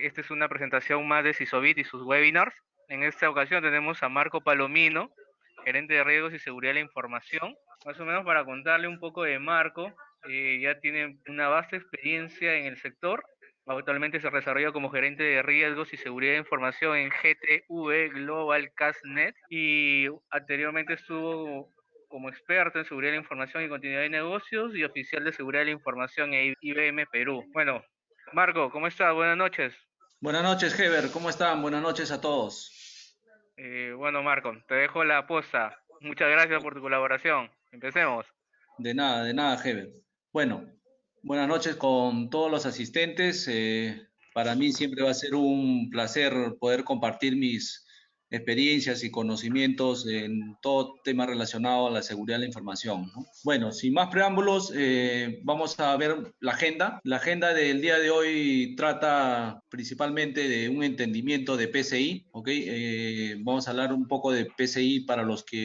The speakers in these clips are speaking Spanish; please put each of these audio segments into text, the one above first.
esta es una presentación más de Sisovit y sus webinars. En esta ocasión tenemos a Marco Palomino, gerente de riesgos y seguridad de la información. Más o menos para contarle un poco de Marco, ya tiene una vasta experiencia en el sector. Actualmente se desarrolla como gerente de riesgos y seguridad de información en GTV Global Casnet y anteriormente estuvo como experto en seguridad de la información y continuidad de negocios y oficial de seguridad de la información en IBM Perú. Bueno, Marco, ¿cómo estás? Buenas noches. Buenas noches, Heber, ¿cómo están? Buenas noches a todos. Bueno, Marco, te dejo la posta. Muchas gracias por tu colaboración. Empecemos. De nada, Heber. Bueno, buenas noches con todos los asistentes. Para mí siempre va a ser un placer poder compartir mis experiencias y conocimientos en todo tema relacionado a la seguridad de la información, ¿no? Bueno, sin más preámbulos, vamos a ver la agenda. La agenda del día de hoy trata principalmente de un entendimiento de PCI, ¿ok? Vamos a hablar un poco de PCI para los que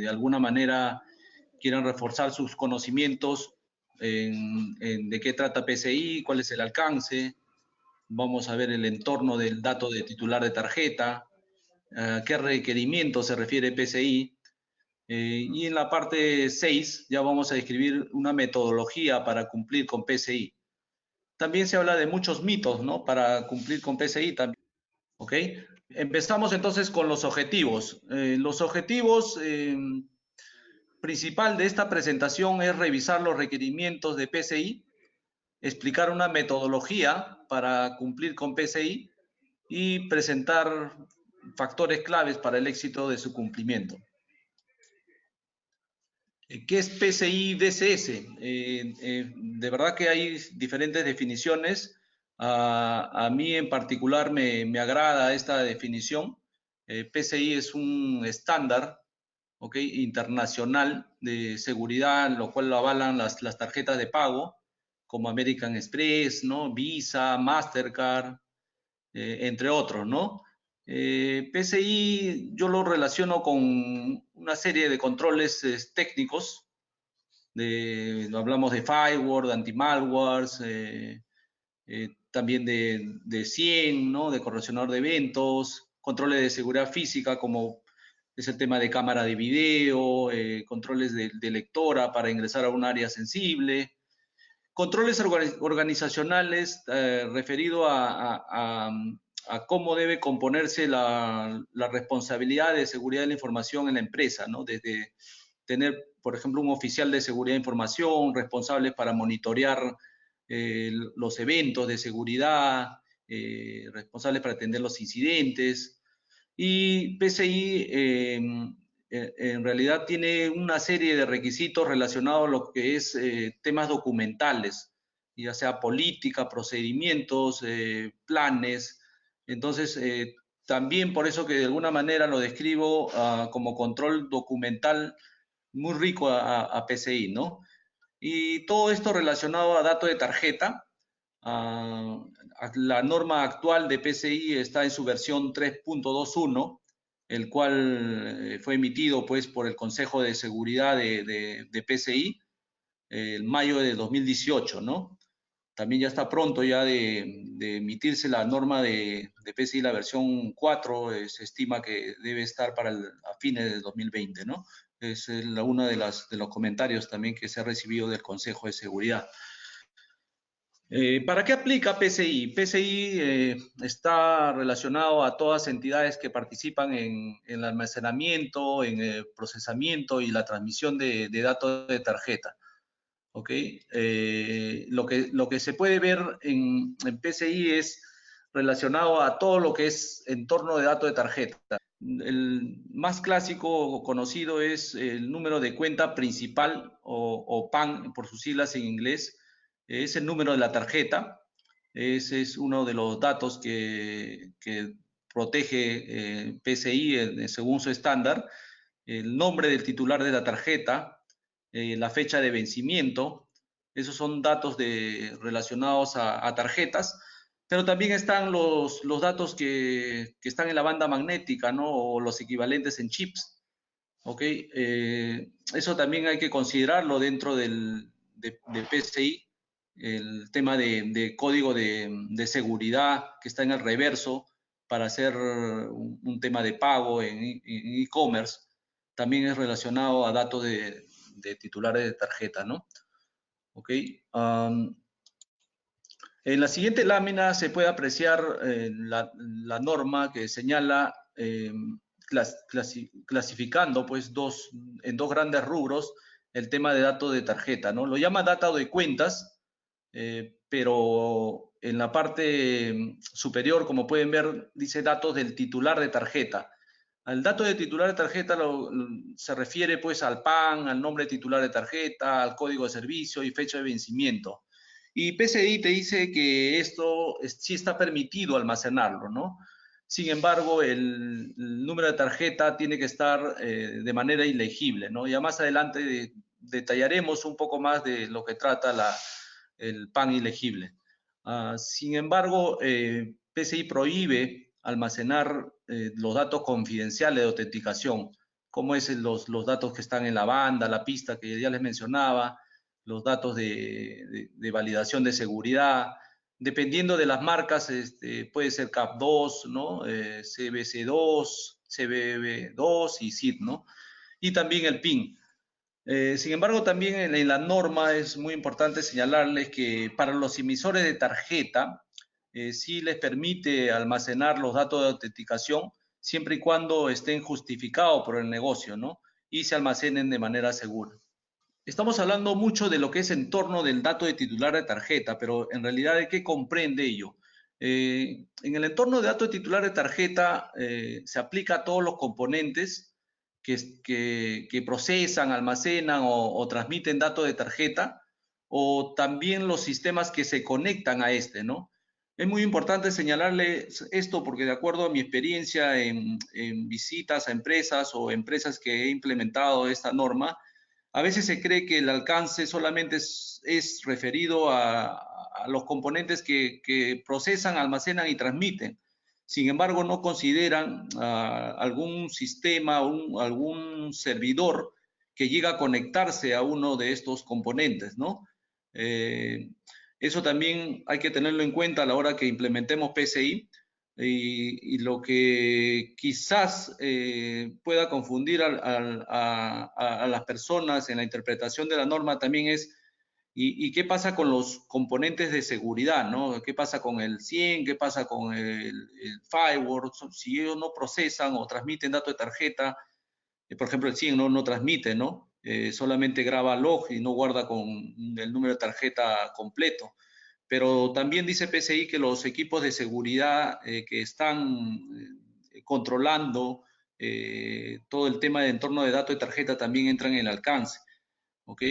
de alguna manera quieran reforzar sus conocimientos de qué trata PCI, cuál es el alcance. Vamos a ver el entorno del dato de titular de tarjeta, a qué requerimiento se refiere PCI. Y en la parte 6 ya vamos a describir una metodología para cumplir con PCI. También se habla de muchos mitos, ¿no? Para cumplir con PCI también, ¿ok? Empezamos entonces con los objetivos. Los objetivos principal de esta presentación es revisar los requerimientos de PCI, explicar una metodología para cumplir con PCI y presentar factores claves para el éxito de su cumplimiento. ¿Qué es PCI DCS? De verdad que hay diferentes definiciones. A mí en particular me agrada esta definición. PCI es un estándar, ¿okay?, internacional de seguridad, lo cual lo avalan las tarjetas de pago como American Express, ¿no? Visa, Mastercard, entre otros, ¿no? PCI yo lo relaciono con una serie de controles técnicos, hablamos de firewall, de anti-malwares, también de SIEM, ¿no? De correccionador de eventos, controles de seguridad física como es el tema de cámara de video, controles de lectora para ingresar a un área sensible, controles organizacionales referido a cómo debe componerse la responsabilidad de seguridad de la información en la empresa, ¿no? Desde tener, por ejemplo, un oficial de seguridad de información responsable para monitorear los eventos de seguridad, responsables para atender los incidentes. Y PCI en realidad tiene una serie de requisitos relacionados a lo que es temas documentales, ya sea política, procedimientos, planes. Entonces, también por eso que de alguna manera lo describo como control documental muy rico a PCI, ¿no? Y todo esto relacionado a datos de tarjeta. La norma actual de PCI está en su versión 3.21, el cual fue emitido pues por el Consejo de Seguridad de PCI en mayo de 2018, ¿no? También ya está pronto ya de emitirse la norma de PCI, la versión 4, se estima que debe estar a fines de 2020, ¿no? Es uno de los comentarios también que se ha recibido del Consejo de Seguridad. ¿Para qué aplica PCI? PCI está relacionado a todas entidades que participan en el almacenamiento, en el procesamiento y la transmisión de datos de tarjeta. ¿Okay? Lo que se puede ver en PCI es relacionado a todo lo que es entorno de datos de tarjeta. El más clásico o conocido es el número de cuenta principal o PAN por sus siglas en inglés. Es el número de la tarjeta. Ese es uno de los datos que protege PCI según su estándar. El nombre del titular de la tarjeta, la fecha de vencimiento. Esos son datos relacionados a tarjetas, pero también están los datos que están en la banda magnética, ¿no? O los equivalentes en chips. ¿Ok? Eso también hay que considerarlo dentro de PCI. el tema de código de seguridad que está en el reverso para hacer un tema de pago en e-commerce, también es relacionado a datos de titulares de tarjeta, ¿no? ¿Ok? En la siguiente lámina se puede apreciar la norma que señala clasificando pues en dos grandes rubros el tema de datos de tarjeta, ¿no? Lo llama data de cuentas, pero en la parte superior, como pueden ver, dice datos del titular de tarjeta. Al dato de titular de tarjeta se refiere pues al PAN, al nombre de titular de tarjeta, al código de servicio y fecha de vencimiento. Y PCI te dice que esto sí está permitido almacenarlo, ¿no? Sin embargo, el número de tarjeta tiene que estar de manera ilegible, ¿no? Ya más adelante detallaremos un poco más de lo que trata el PAN ilegible. Sin embargo, PCI prohíbe almacenar los datos confidenciales de autenticación, como es los datos que están en la banda, la pista que ya les mencionaba, los datos de validación de seguridad. Dependiendo de las marcas, puede ser CAP2, ¿no? CBC2, CBB2 y SID, ¿no? Y también el PIN. Sin embargo, también en la norma es muy importante señalarles que para los emisores de tarjeta, sí les permite almacenar los datos de autenticación siempre y cuando estén justificados por el negocio, ¿no? Y se almacenen de manera segura. Estamos hablando mucho de lo que es entorno del dato de titular de tarjeta, pero en realidad, ¿de qué comprende ello? En el entorno de dato de titular de tarjeta se aplica a todos los componentes que procesan, almacenan o transmiten datos de tarjeta, o también los sistemas que se conectan a este, ¿no? Es muy importante señalarle esto porque de acuerdo a mi experiencia en visitas a empresas o empresas que he implementado esta norma, a veces se cree que el alcance solamente es referido a los componentes que procesan, almacenan y transmiten. Sin embargo, no consideran algún sistema, algún servidor que llega a conectarse a uno de estos componentes, ¿no? Eso también hay que tenerlo en cuenta a la hora que implementemos PCI. Y lo que quizás pueda confundir a las personas en la interpretación de la norma también es, ¿y qué pasa con los componentes de seguridad, ¿no? ¿Qué pasa con el CIEM? ¿Qué pasa con el firewall? Si ellos no procesan o transmiten datos de tarjeta, por ejemplo, el CIEM no transmite, ¿no? Solamente graba log y no guarda con el número de tarjeta completo. Pero también dice PCI que los equipos de seguridad que están controlando todo el tema de entorno de datos de tarjeta también entran en el alcance. ¿Ok?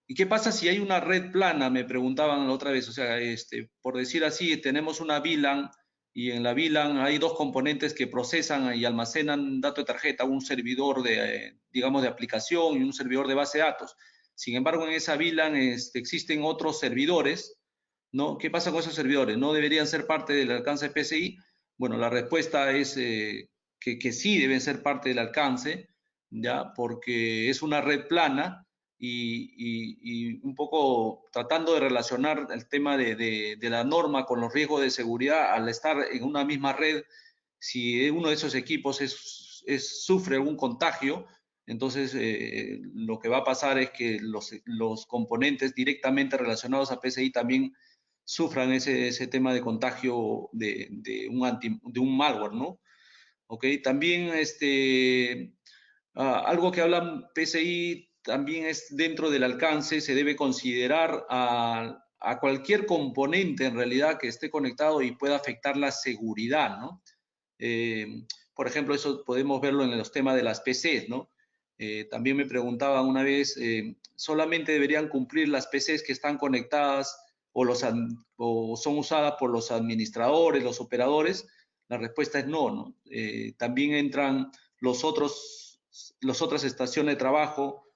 ¿Y qué pasa si hay una red plana? Me preguntaban la otra vez. O sea, por decir así, tenemos una VLAN y en la VLAN hay dos componentes que procesan y almacenan datos de tarjeta, un servidor digamos, de aplicación y un servidor de base de datos. Sin embargo, en esa VLAN existen otros servidores, ¿no? ¿Qué pasa con esos servidores? ¿No deberían ser parte del alcance de PCI? Bueno, la respuesta es que sí deben ser parte del alcance, ¿ya? Porque es una red plana y un poco tratando de relacionar el tema de la norma con los riesgos de seguridad al estar en una misma red, si uno de esos equipos sufre un contagio, entonces lo que va a pasar es que los componentes directamente relacionados a PCI también sufran ese tema de contagio de un malware, ¿no? ¿Ok? También algo que habla PCI también es dentro del alcance, se debe considerar a cualquier componente en realidad que esté conectado y pueda afectar la seguridad, ¿no? Por ejemplo, eso podemos verlo en los temas de las PCs, ¿no? También me preguntaban una vez, ¿solamente deberían cumplir las PCs que están conectadas o son usadas por los administradores, los operadores? La respuesta es no, ¿no? También entran las otras estaciones de trabajo,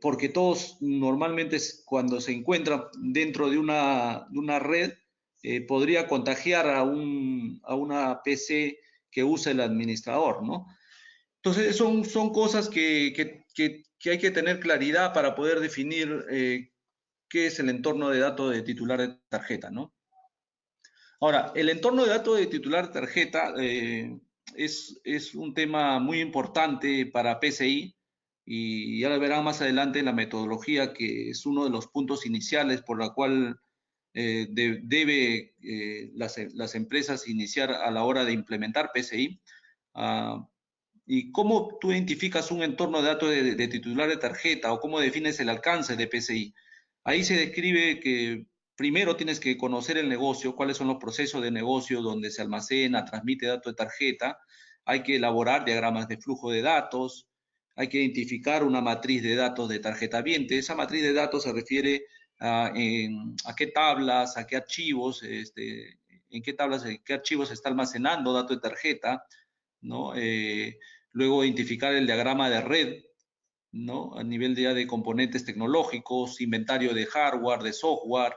porque todos normalmente cuando se encuentran dentro de una red, podría contagiar a una PC que usa el administrador, ¿no? Entonces son cosas que hay que tener claridad para poder definir qué es el entorno de datos de titular de tarjeta, ¿no? Ahora, el entorno de datos de titular de tarjeta es un tema muy importante para PCI y ya lo verán más adelante en la metodología, que es uno de los puntos iniciales por la cual debe las empresas iniciar a la hora de implementar PCI. ¿Y cómo tú identificas un entorno de datos de titular de tarjeta o cómo defines el alcance de PCI? Ahí se describe que primero tienes que conocer el negocio, cuáles son los procesos de negocio donde se almacena, transmite datos de tarjeta. Hay que elaborar diagramas de flujo de datos. Hay que identificar una matriz de datos de tarjeta viente. Esa matriz de datos se refiere a qué tablas, a qué archivos, en qué tablas, en qué archivos se está almacenando datos de tarjeta, ¿no? Luego identificar el diagrama de red, ¿no? A nivel de componentes tecnológicos, inventario de hardware, de software,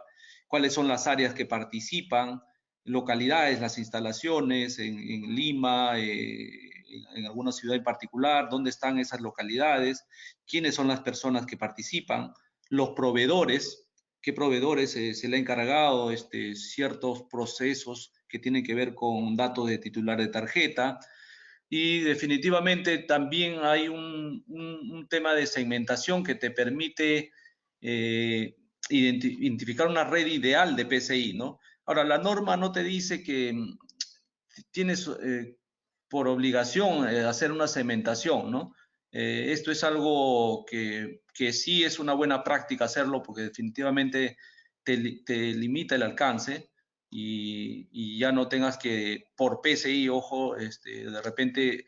cuáles son las áreas que participan, localidades, las instalaciones en Lima, en alguna ciudad en particular, dónde están esas localidades, quiénes son las personas que participan, los proveedores, qué proveedores se le ha encargado ciertos procesos que tienen que ver con datos de titular de tarjeta. Y definitivamente también hay un tema de segmentación que te permite identificar una red ideal de PCI, ¿no? Ahora, la norma no te dice que tienes por obligación hacer una segmentación, ¿no? Esto es algo que sí es una buena práctica hacerlo porque definitivamente te limita el alcance y ya no tengas que, por PCI, ojo, de repente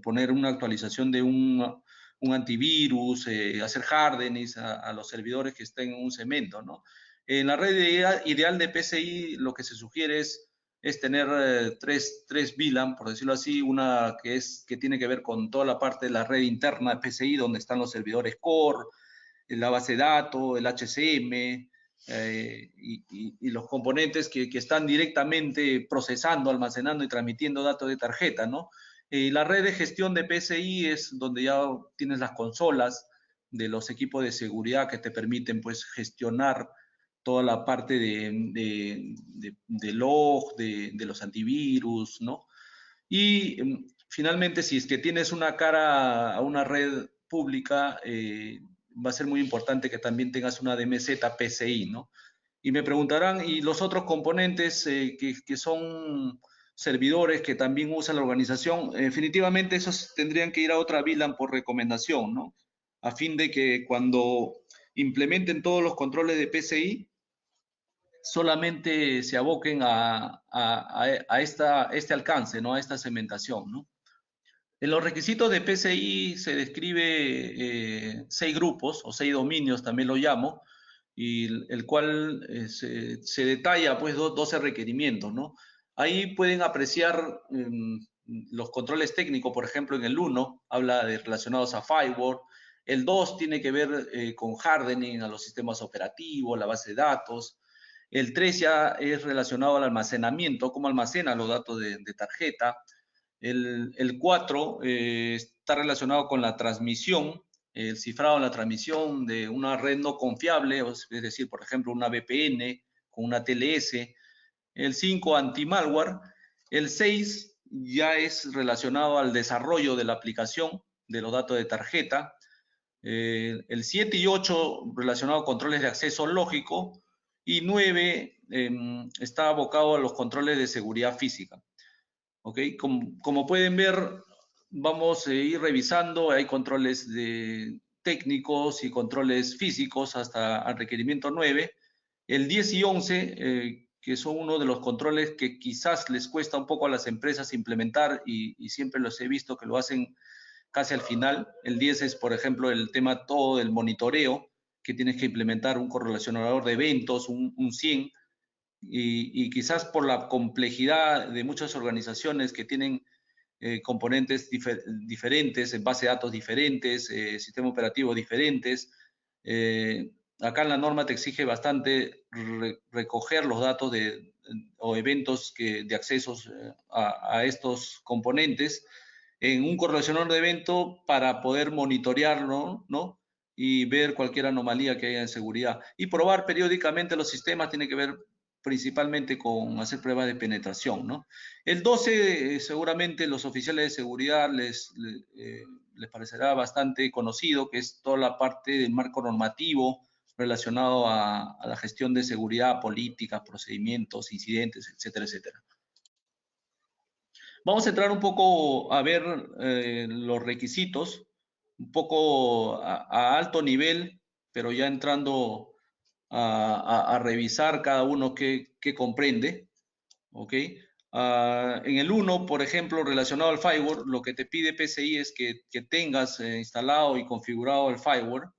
poner una actualización de un antivirus, hacer hardening a los servidores que estén en un segmento, ¿no? En la red ideal de PCI lo que se sugiere es tener tres VLAN, por decirlo así, una que tiene que ver con toda la parte de la red interna de PCI, donde están los servidores core, la base de datos, el HCM, y los componentes que están directamente procesando, almacenando y transmitiendo datos de tarjeta, ¿no? La red de gestión de PCI es donde ya tienes las consolas de los equipos de seguridad que te permiten, pues, gestionar toda la parte de log, de los antivirus, ¿no? Y finalmente, si es que tienes una cara a una red pública, va a ser muy importante que también tengas una DMZ PCI, ¿no? Y me preguntarán, ¿y los otros componentes que son servidores que también usa la organización? Definitivamente esos tendrían que ir a otra VLAN por recomendación, ¿no? A fin de que cuando implementen todos los controles de PCI, solamente se aboquen a este alcance, ¿no? A esta segmentación, ¿no? En los requisitos de PCI se describe 6 grupos o 6 dominios, también lo llamo, y el cual se detalla pues 12 requerimientos, ¿no? Ahí pueden apreciar los controles técnicos, por ejemplo, en el 1 habla de relacionados a firewall, el 2 tiene que ver con hardening a los sistemas operativos, la base de datos, el 3 ya es relacionado al almacenamiento, cómo almacena los datos de tarjeta, el 4 está relacionado con la transmisión, el cifrado en la transmisión de una red no confiable, es decir, por ejemplo, una VPN con una TLS. El 5, anti-malware. El 6 ya es relacionado al desarrollo de la aplicación de los datos de tarjeta. El 7 y 8 relacionado a controles de acceso lógico. Y 9 está abocado a los controles de seguridad física. ¿Ok? Como pueden ver, vamos a ir revisando, hay controles técnicos y controles físicos hasta el requerimiento 9. El 10 y 11, que son uno de los controles que quizás les cuesta un poco a las empresas implementar y siempre los he visto que lo hacen casi al final. El 10 es, por ejemplo, el tema todo del monitoreo, que tienes que implementar un correlacionador de eventos, un SIEM, y quizás por la complejidad de muchas organizaciones que tienen componentes diferentes, en base de datos diferentes, sistemas operativos diferentes. Acá en la norma te exige bastante recoger los datos o eventos de accesos a estos componentes en un correlacionador de evento para poder monitorearlo, ¿no? y ver cualquier anomalía que haya en seguridad. Y probar periódicamente los sistemas tiene que ver principalmente con hacer pruebas de penetración, ¿no? El 12, seguramente los oficiales de seguridad les parecerá bastante conocido, que es toda la parte del marco normativo relacionado a la gestión de seguridad, políticas, procedimientos, incidentes, etcétera, etcétera. Vamos a entrar un poco a ver los requisitos, un poco a alto nivel, pero ya entrando a revisar cada uno que comprende, ¿ok? En el 1, por ejemplo, relacionado al firewall, lo que te pide PCI es que tengas instalado y configurado el firewall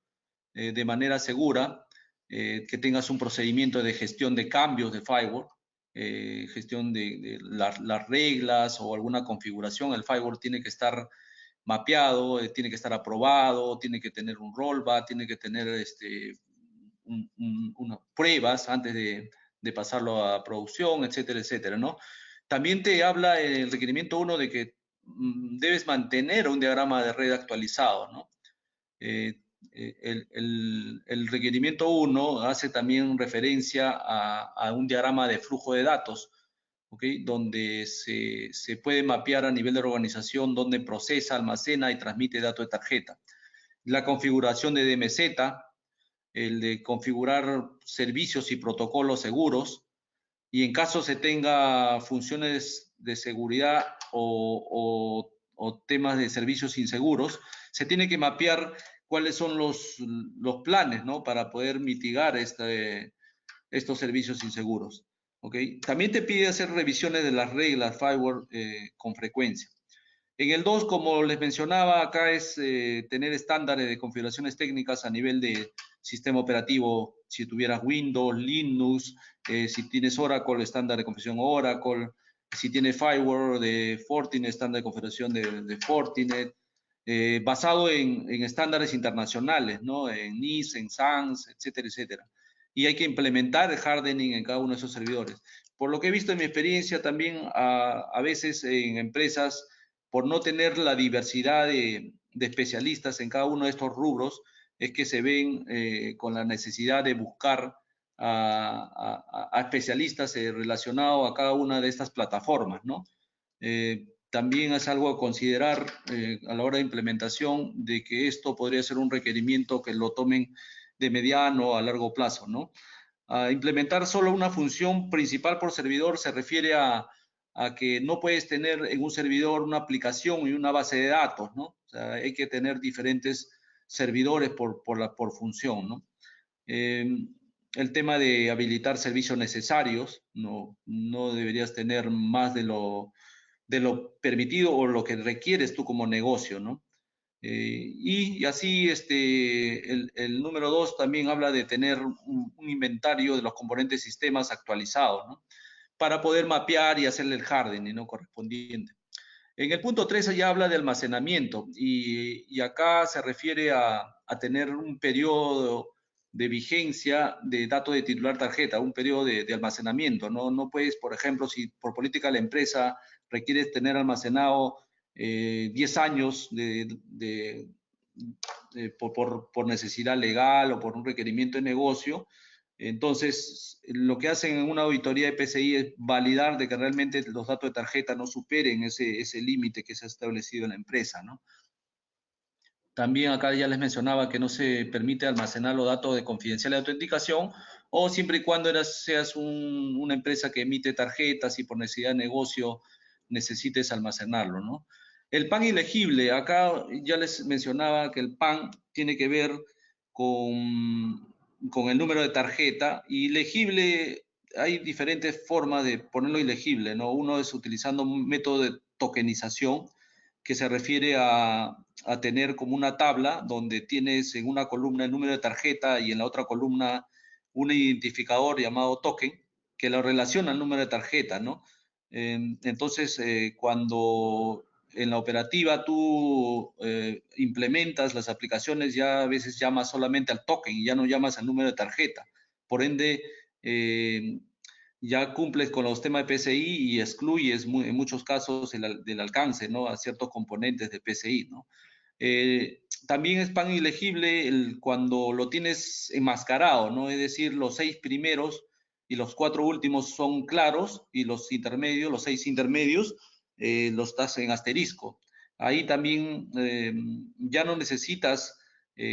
de manera segura, que tengas un procedimiento de gestión de cambios de firewall, gestión de las reglas o alguna configuración. El firewall tiene que estar mapeado, tiene que estar aprobado, tiene que tener un rollback, tiene que tener unas pruebas antes de pasarlo a producción, etcétera, etcétera, ¿no? También te habla el requerimiento 1 de que debes mantener un diagrama de red actualizado, ¿no? El requerimiento 1 hace también referencia a un diagrama de flujo de datos, ¿okay? Donde se puede mapear a nivel de organización donde procesa, almacena y transmite datos de tarjeta. La configuración de DMZ, el de configurar servicios y protocolos seguros, y en caso se tenga funciones de seguridad o temas de servicios inseguros, se tiene que mapear cuáles son los planes, ¿no? Para poder mitigar estos servicios inseguros. ¿Okay? También te pide hacer revisiones de las reglas firewall con frecuencia. En el 2, como les mencionaba, acá es tener estándares de configuraciones técnicas a nivel de sistema operativo. Si tuvieras Windows, Linux, si tienes Oracle, estándar de configuración Oracle, si tienes firewall de Fortinet, estándar de configuración de Fortinet, basado en estándares internacionales, ¿no? En NIST, en SANS, etcétera, etcétera. Y hay que implementar el hardening en cada uno de esos servidores. Por lo que he visto en mi experiencia también, a veces en empresas, por no tener la diversidad de especialistas en cada uno de estos rubros, es que se ven con la necesidad de buscar a especialistas relacionados a cada una de estas plataformas, ¿no? También es algo a considerar a la hora de implementación de que esto podría ser un requerimiento que lo tomen de mediano a largo plazo, ¿no? Implementar solo una función principal por servidor se refiere a que no puedes tener en un servidor una aplicación y una base de datos, ¿no? O sea, hay que tener diferentes servidores por función, ¿no? El tema de habilitar servicios necesarios, no deberías tener más de lo permitido o lo que requieres tú como negocio, ¿no? Y así el número 2 también habla de tener un inventario de los componentes sistemas actualizados, ¿no? Para poder mapear y hacerle el hardening, ¿no? Correspondiente. En el punto 3 ya habla de almacenamiento y acá se refiere a tener un periodo de vigencia de datos de titular tarjeta, un periodo de almacenamiento. No puedes, por ejemplo, si por política de la empresa requieres tener almacenado 10 años por necesidad legal o por un requerimiento de negocio, entonces, lo que hacen en una auditoría de PCI es validar de que realmente los datos de tarjeta no superen ese límite que se ha establecido en la empresa, ¿no? También acá ya les mencionaba que no se permite almacenar los datos de confidencialidad de autenticación o siempre y cuando seas una empresa que emite tarjetas y por necesidad de negocio necesites almacenarlo, ¿no? El PAN ilegible, acá ya les mencionaba que el PAN tiene que ver con el número de tarjeta y legible, hay diferentes formas de ponerlo ilegible, ¿no? Uno es utilizando un método de tokenización que se refiere a tener como una tabla donde tienes en una columna el número de tarjeta y en la otra columna un identificador llamado token que lo relaciona al número de tarjeta, ¿no? Entonces, cuando en la operativa tú implementas las aplicaciones, ya a veces llamas solamente al token y ya no llamas al número de tarjeta. Por ende, ya cumples con los temas de PCI y excluyes en muchos casos del alcance, ¿no? A ciertos componentes de PCI, ¿no? también es pan ilegible cuando lo tienes enmascarado, ¿no? Es decir, los 6 primeros y los 4 últimos son claros y los intermedios, los 6 intermedios, los estás en asterisco. Ahí también ya no necesitas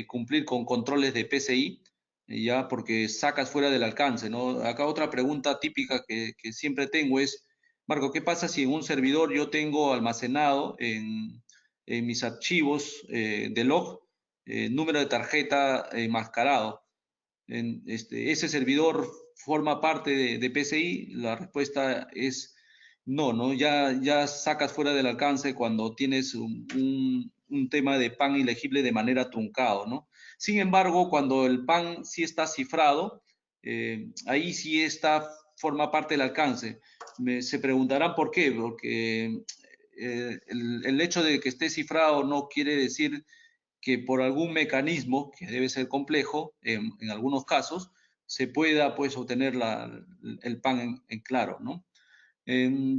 cumplir con controles de PCI, ya porque sacas fuera del alcance, ¿no? Acá otra pregunta típica que siempre tengo es, Marco, ¿qué pasa si en un servidor yo tengo almacenado en mis archivos de log número de tarjeta enmascarado? ¿Ese servidor forma parte de PCI? La respuesta es no, ¿no? Ya sacas fuera del alcance cuando tienes un tema de pan ilegible de manera truncado, ¿no? Sin embargo, cuando el pan sí está cifrado, ahí sí forma parte del alcance. Se preguntarán por qué, porque el hecho de que esté cifrado no quiere decir que por algún mecanismo, que debe ser complejo en algunos casos, se pueda pues obtener el pan en claro, ¿no?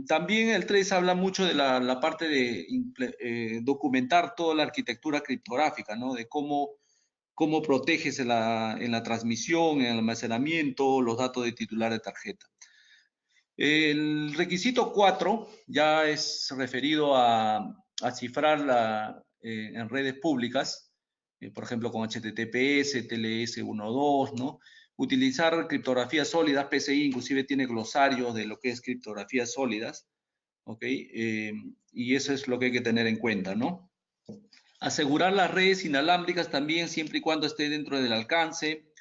También el 3 habla mucho de la parte de documentar toda la arquitectura criptográfica, ¿no? De cómo proteges en la transmisión, en el almacenamiento, los datos de titular de tarjeta. El requisito 4 ya es referido a cifrar en redes públicas, por ejemplo con HTTPS, TLS 1.2, ¿no? Utilizar criptografías sólidas, PCI inclusive tiene glosarios de lo que es criptografías sólidas, ¿ok? Y eso es lo que hay que tener en cuenta, ¿no? Asegurar las redes inalámbricas también siempre y cuando esté dentro del alcance.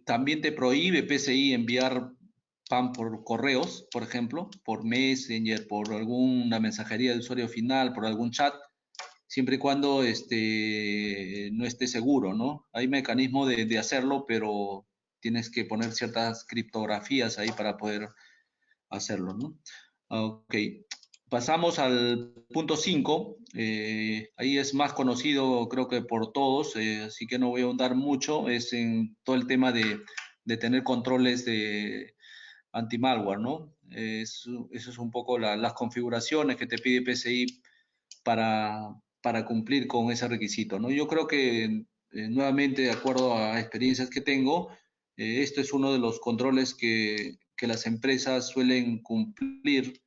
También te prohíbe PCI enviar PAN por correos, por ejemplo, por Messenger, por alguna mensajería de usuario final, por algún chat, siempre y cuando no esté seguro, ¿no? Hay mecanismo de hacerlo, pero tienes que poner ciertas criptografías ahí para poder hacerlo, ¿no? Ok, pasamos al punto 5. Ahí es más conocido creo que por todos, así que no voy a ahondar mucho, es en todo el tema de tener controles de anti-malware, ¿no? Eso es un poco las configuraciones que te pide PCI para cumplir con ese requisito, ¿no? Yo creo que nuevamente, de acuerdo a experiencias que tengo, esto es uno de los controles que las empresas suelen cumplir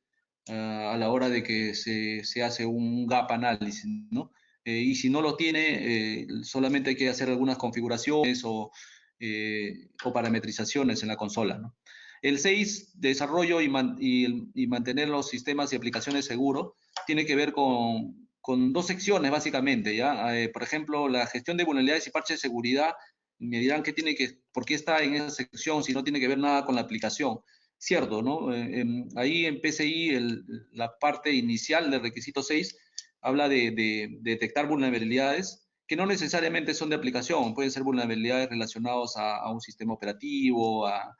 a la hora de que se hace un gap análisis, ¿no? Y si no lo tiene, solamente hay que hacer algunas configuraciones o parametrizaciones en la consola, ¿no? El 6, desarrollo y mantener los sistemas y aplicaciones seguros, tiene que ver con dos secciones básicamente, ¿ya? Por ejemplo, la gestión de vulnerabilidades y parches de seguridad, me dirán por qué está en esa sección si no tiene que ver nada con la aplicación. Cierto, ¿no? Ahí en PCI la parte inicial del requisito 6 habla de detectar vulnerabilidades que no necesariamente son de aplicación, pueden ser vulnerabilidades relacionadas a un sistema operativo, a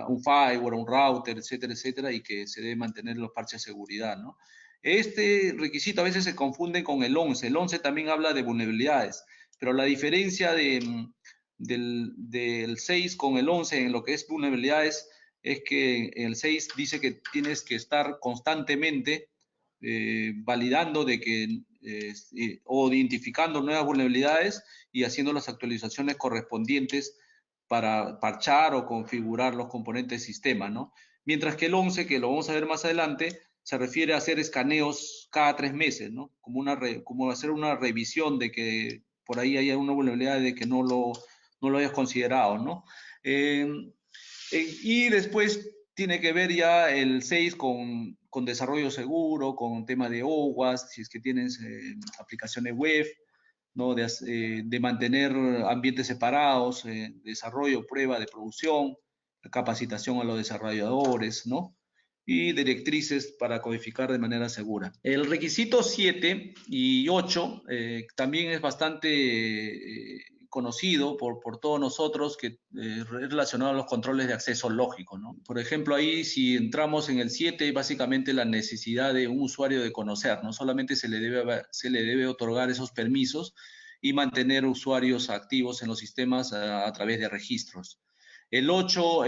un firewall, a un router, etcétera, etcétera, y que se debe mantener los parches de seguridad, ¿no? Este requisito a veces se confunde con el 11. El 11 también habla de vulnerabilidades, pero la diferencia del 6 con el 11 en lo que es vulnerabilidades es que el 6 dice que tienes que estar constantemente validando o identificando nuevas vulnerabilidades y haciendo las actualizaciones correspondientes para parchar o configurar los componentes del sistema, ¿no? Mientras que el 11, que lo vamos a ver más adelante, se refiere a hacer escaneos cada 3 meses, ¿no? Como hacer una revisión de que por ahí haya una vulnerabilidad de que no lo hayas considerado, ¿no? Y después tiene que ver ya el 6 con desarrollo seguro, con tema de OWASP, si es que tienes aplicaciones web, ¿no? De mantener ambientes separados, desarrollo, prueba de producción, capacitación a los desarrolladores, ¿no? Y directrices para codificar de manera segura. El requisito 7 y 8 también es bastante conocido por todos nosotros, que es relacionado a los controles de acceso lógico, ¿no? Por ejemplo, ahí si entramos en el 7, básicamente la necesidad de un usuario de conocer, no solamente se le debe otorgar esos permisos y mantener usuarios activos en los sistemas a través de registros. El 8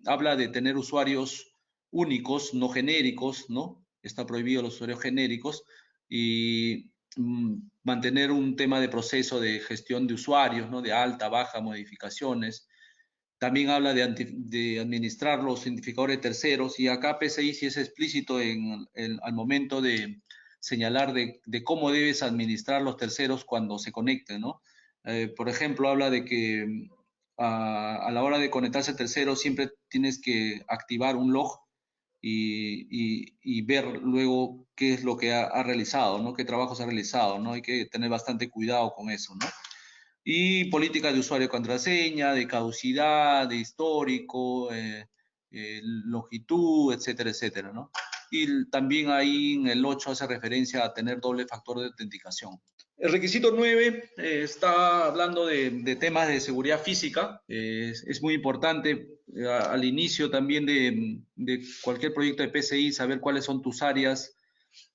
habla de tener usuarios únicos, no genéricos, ¿no? Está prohibido los usuarios genéricos y mantener un tema de proceso de gestión de usuarios, ¿no? De alta, baja, modificaciones. También habla de administrar los identificadores terceros y acá PCI sí es explícito al momento de señalar de cómo debes administrar los terceros cuando se conecten, ¿no? Por ejemplo, habla de que a la hora de conectarse al tercero siempre tienes que activar un log y ver luego qué es lo que ha realizado, ¿no? Qué trabajos ha realizado, ¿no? Hay que tener bastante cuidado con eso, ¿no? Y política de usuario contraseña, de caducidad, de histórico, longitud, etcétera, etcétera, ¿no? Y también ahí en el 8 hace referencia a tener doble factor de autenticación. El requisito 9 está hablando de temas de seguridad física. Es muy importante al inicio también de cualquier proyecto de PCI saber cuáles son tus áreas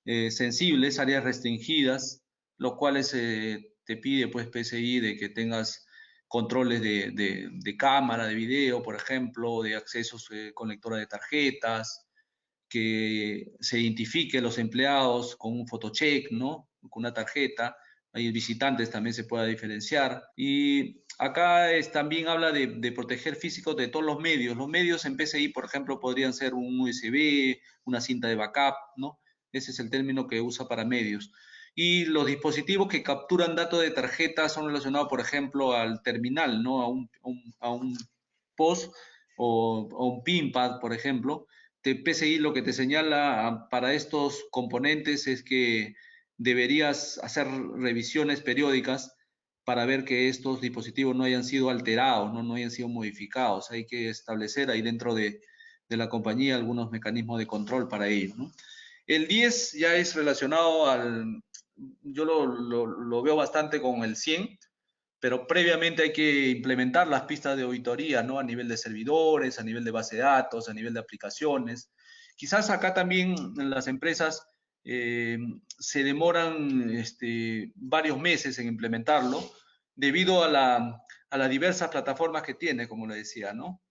sensibles, áreas restringidas, los cuales te pide pues PCI de que tengas controles de cámara, de video, por ejemplo, de accesos con lectora de tarjetas, que se identifique los empleados con un photocheck, ¿no? Con una tarjeta. Hay visitantes también se pueda diferenciar. Y acá también habla de proteger físicos de todos los medios. Los medios en PCI, por ejemplo, podrían ser un USB, una cinta de backup, ¿no? Ese es el término que usa para medios. Y los dispositivos que capturan datos de tarjeta son relacionados, por ejemplo, al terminal, ¿no? A un POS o un PIN-pad, por ejemplo. PCI lo que te señala para estos componentes es que deberías hacer revisiones periódicas para ver que estos dispositivos no hayan sido alterados, no hayan sido modificados. Hay que establecer ahí dentro de la compañía algunos mecanismos de control para ello, ¿no? El 10 ya es relacionado yo lo veo bastante con el 100, pero previamente hay que implementar las pistas de auditoría, ¿no? A nivel de servidores, a nivel de base de datos, a nivel de aplicaciones. Quizás acá también en las empresas se demoran varios meses en implementarlo debido a las diversas plataformas que tiene, como le decía, ¿no?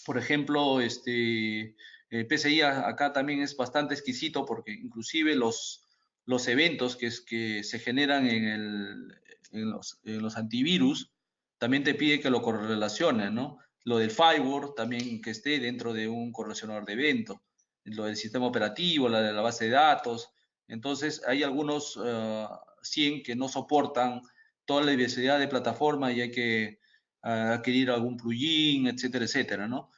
Por ejemplo, PCI acá también es bastante exquisito porque inclusive los eventos que se generan en los antivirus también te pide que lo correlaciones, ¿no? Lo del firewall también que esté dentro de un correlacionador de eventos, lo del sistema operativo, la de la base de datos. Entonces, hay algunos 100 que no soportan toda la diversidad de plataformas y hay que adquirir algún plugin, etcétera, etcétera, ¿no?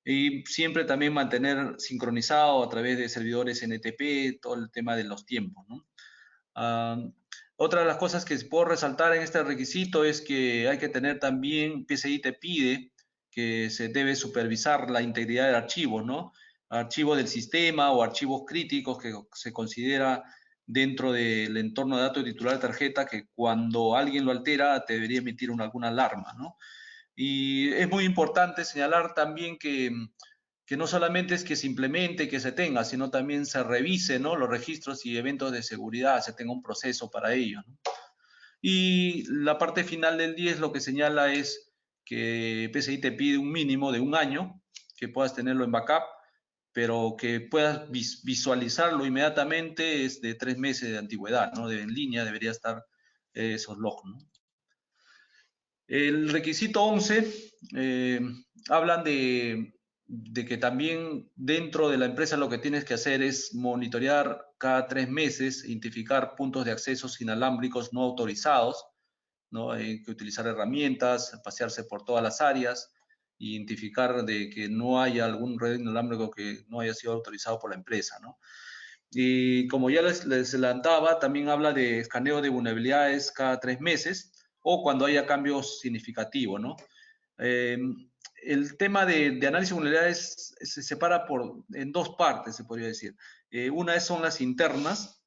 Y siempre también mantener sincronizado a través de servidores NTP todo el tema de los tiempos, ¿no? Otra de las cosas que puedo resaltar en este requisito es que hay que tener también, PCI te pide que se debe supervisar la integridad de archivos, ¿no? Archivos del sistema o archivos críticos que se considera dentro del entorno de datos titular de tarjeta que cuando alguien lo altera te debería emitir alguna alarma, ¿no? Y es muy importante señalar también que no solamente es que se implemente, que se tenga, sino también se revise, ¿no? Los registros y eventos de seguridad, se tenga un proceso para ello, ¿no? Y la parte final del 10 lo que señala es que PCI te pide un mínimo de un año, que puedas tenerlo en backup, pero que puedas visualizarlo inmediatamente es de 3 meses de antigüedad, ¿no? En línea debería estar esos logs, ¿no? El requisito 11 hablan de que también dentro de la empresa lo que tienes que hacer es monitorear cada 3 meses, identificar puntos de accesos inalámbricos no autorizados, ¿no? Hay que utilizar herramientas, pasearse por todas las áreas, identificar de que no haya algún red inalámbrico que no haya sido autorizado por la empresa, ¿no? Y como ya les adelantaba, también habla de escaneo de vulnerabilidades cada 3 meses o cuando haya cambios significativos, ¿no? Eh, el tema de análisis de vulnerabilidades se separa en dos partes, se podría decir. Una son las internas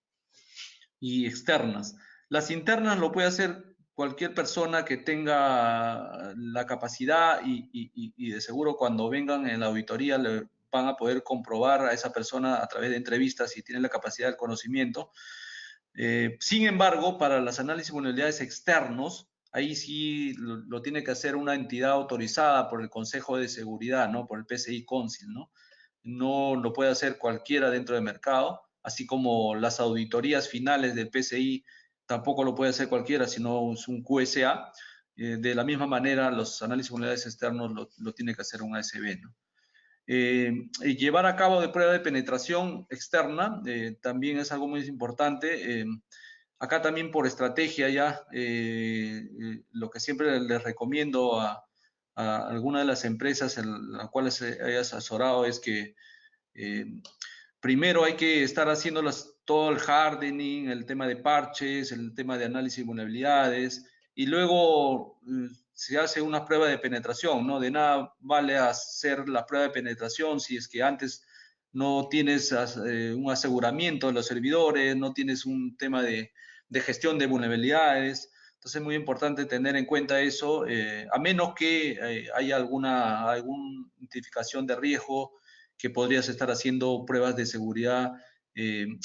y externas. Las internas lo puede hacer cualquier persona que tenga la capacidad y de seguro cuando vengan en la auditoría le van a poder comprobar a esa persona a través de entrevistas si tiene la capacidad del conocimiento. Sin embargo, para los análisis de vulnerabilidades externos, ahí sí lo tiene que hacer una entidad autorizada por el Consejo de Seguridad, ¿no? Por el PCI Council, ¿no? No lo puede hacer cualquiera dentro del mercado. así como las auditorías finales del PCI tampoco lo puede hacer cualquiera, sino es un QSA. De la misma manera, los análisis de vulnerabilidades externos lo tiene que hacer un ASB, ¿no? Y llevar a cabo de prueba de penetración externa también es algo muy importante. Acá también por estrategia ya, lo que siempre les recomiendo a alguna de las empresas en las cuales hayas asesorado es que primero hay que estar haciendo todo el hardening, el tema de parches, el tema de análisis de vulnerabilidades, y luego se hace una prueba de penetración, ¿no? De nada vale hacer la prueba de penetración si es que antes no tienes un aseguramiento de los servidores, no tienes un tema de gestión de vulnerabilidades. Entonces es muy importante tener en cuenta eso, a menos que haya alguna identificación de riesgo que podrías estar haciendo pruebas de seguridad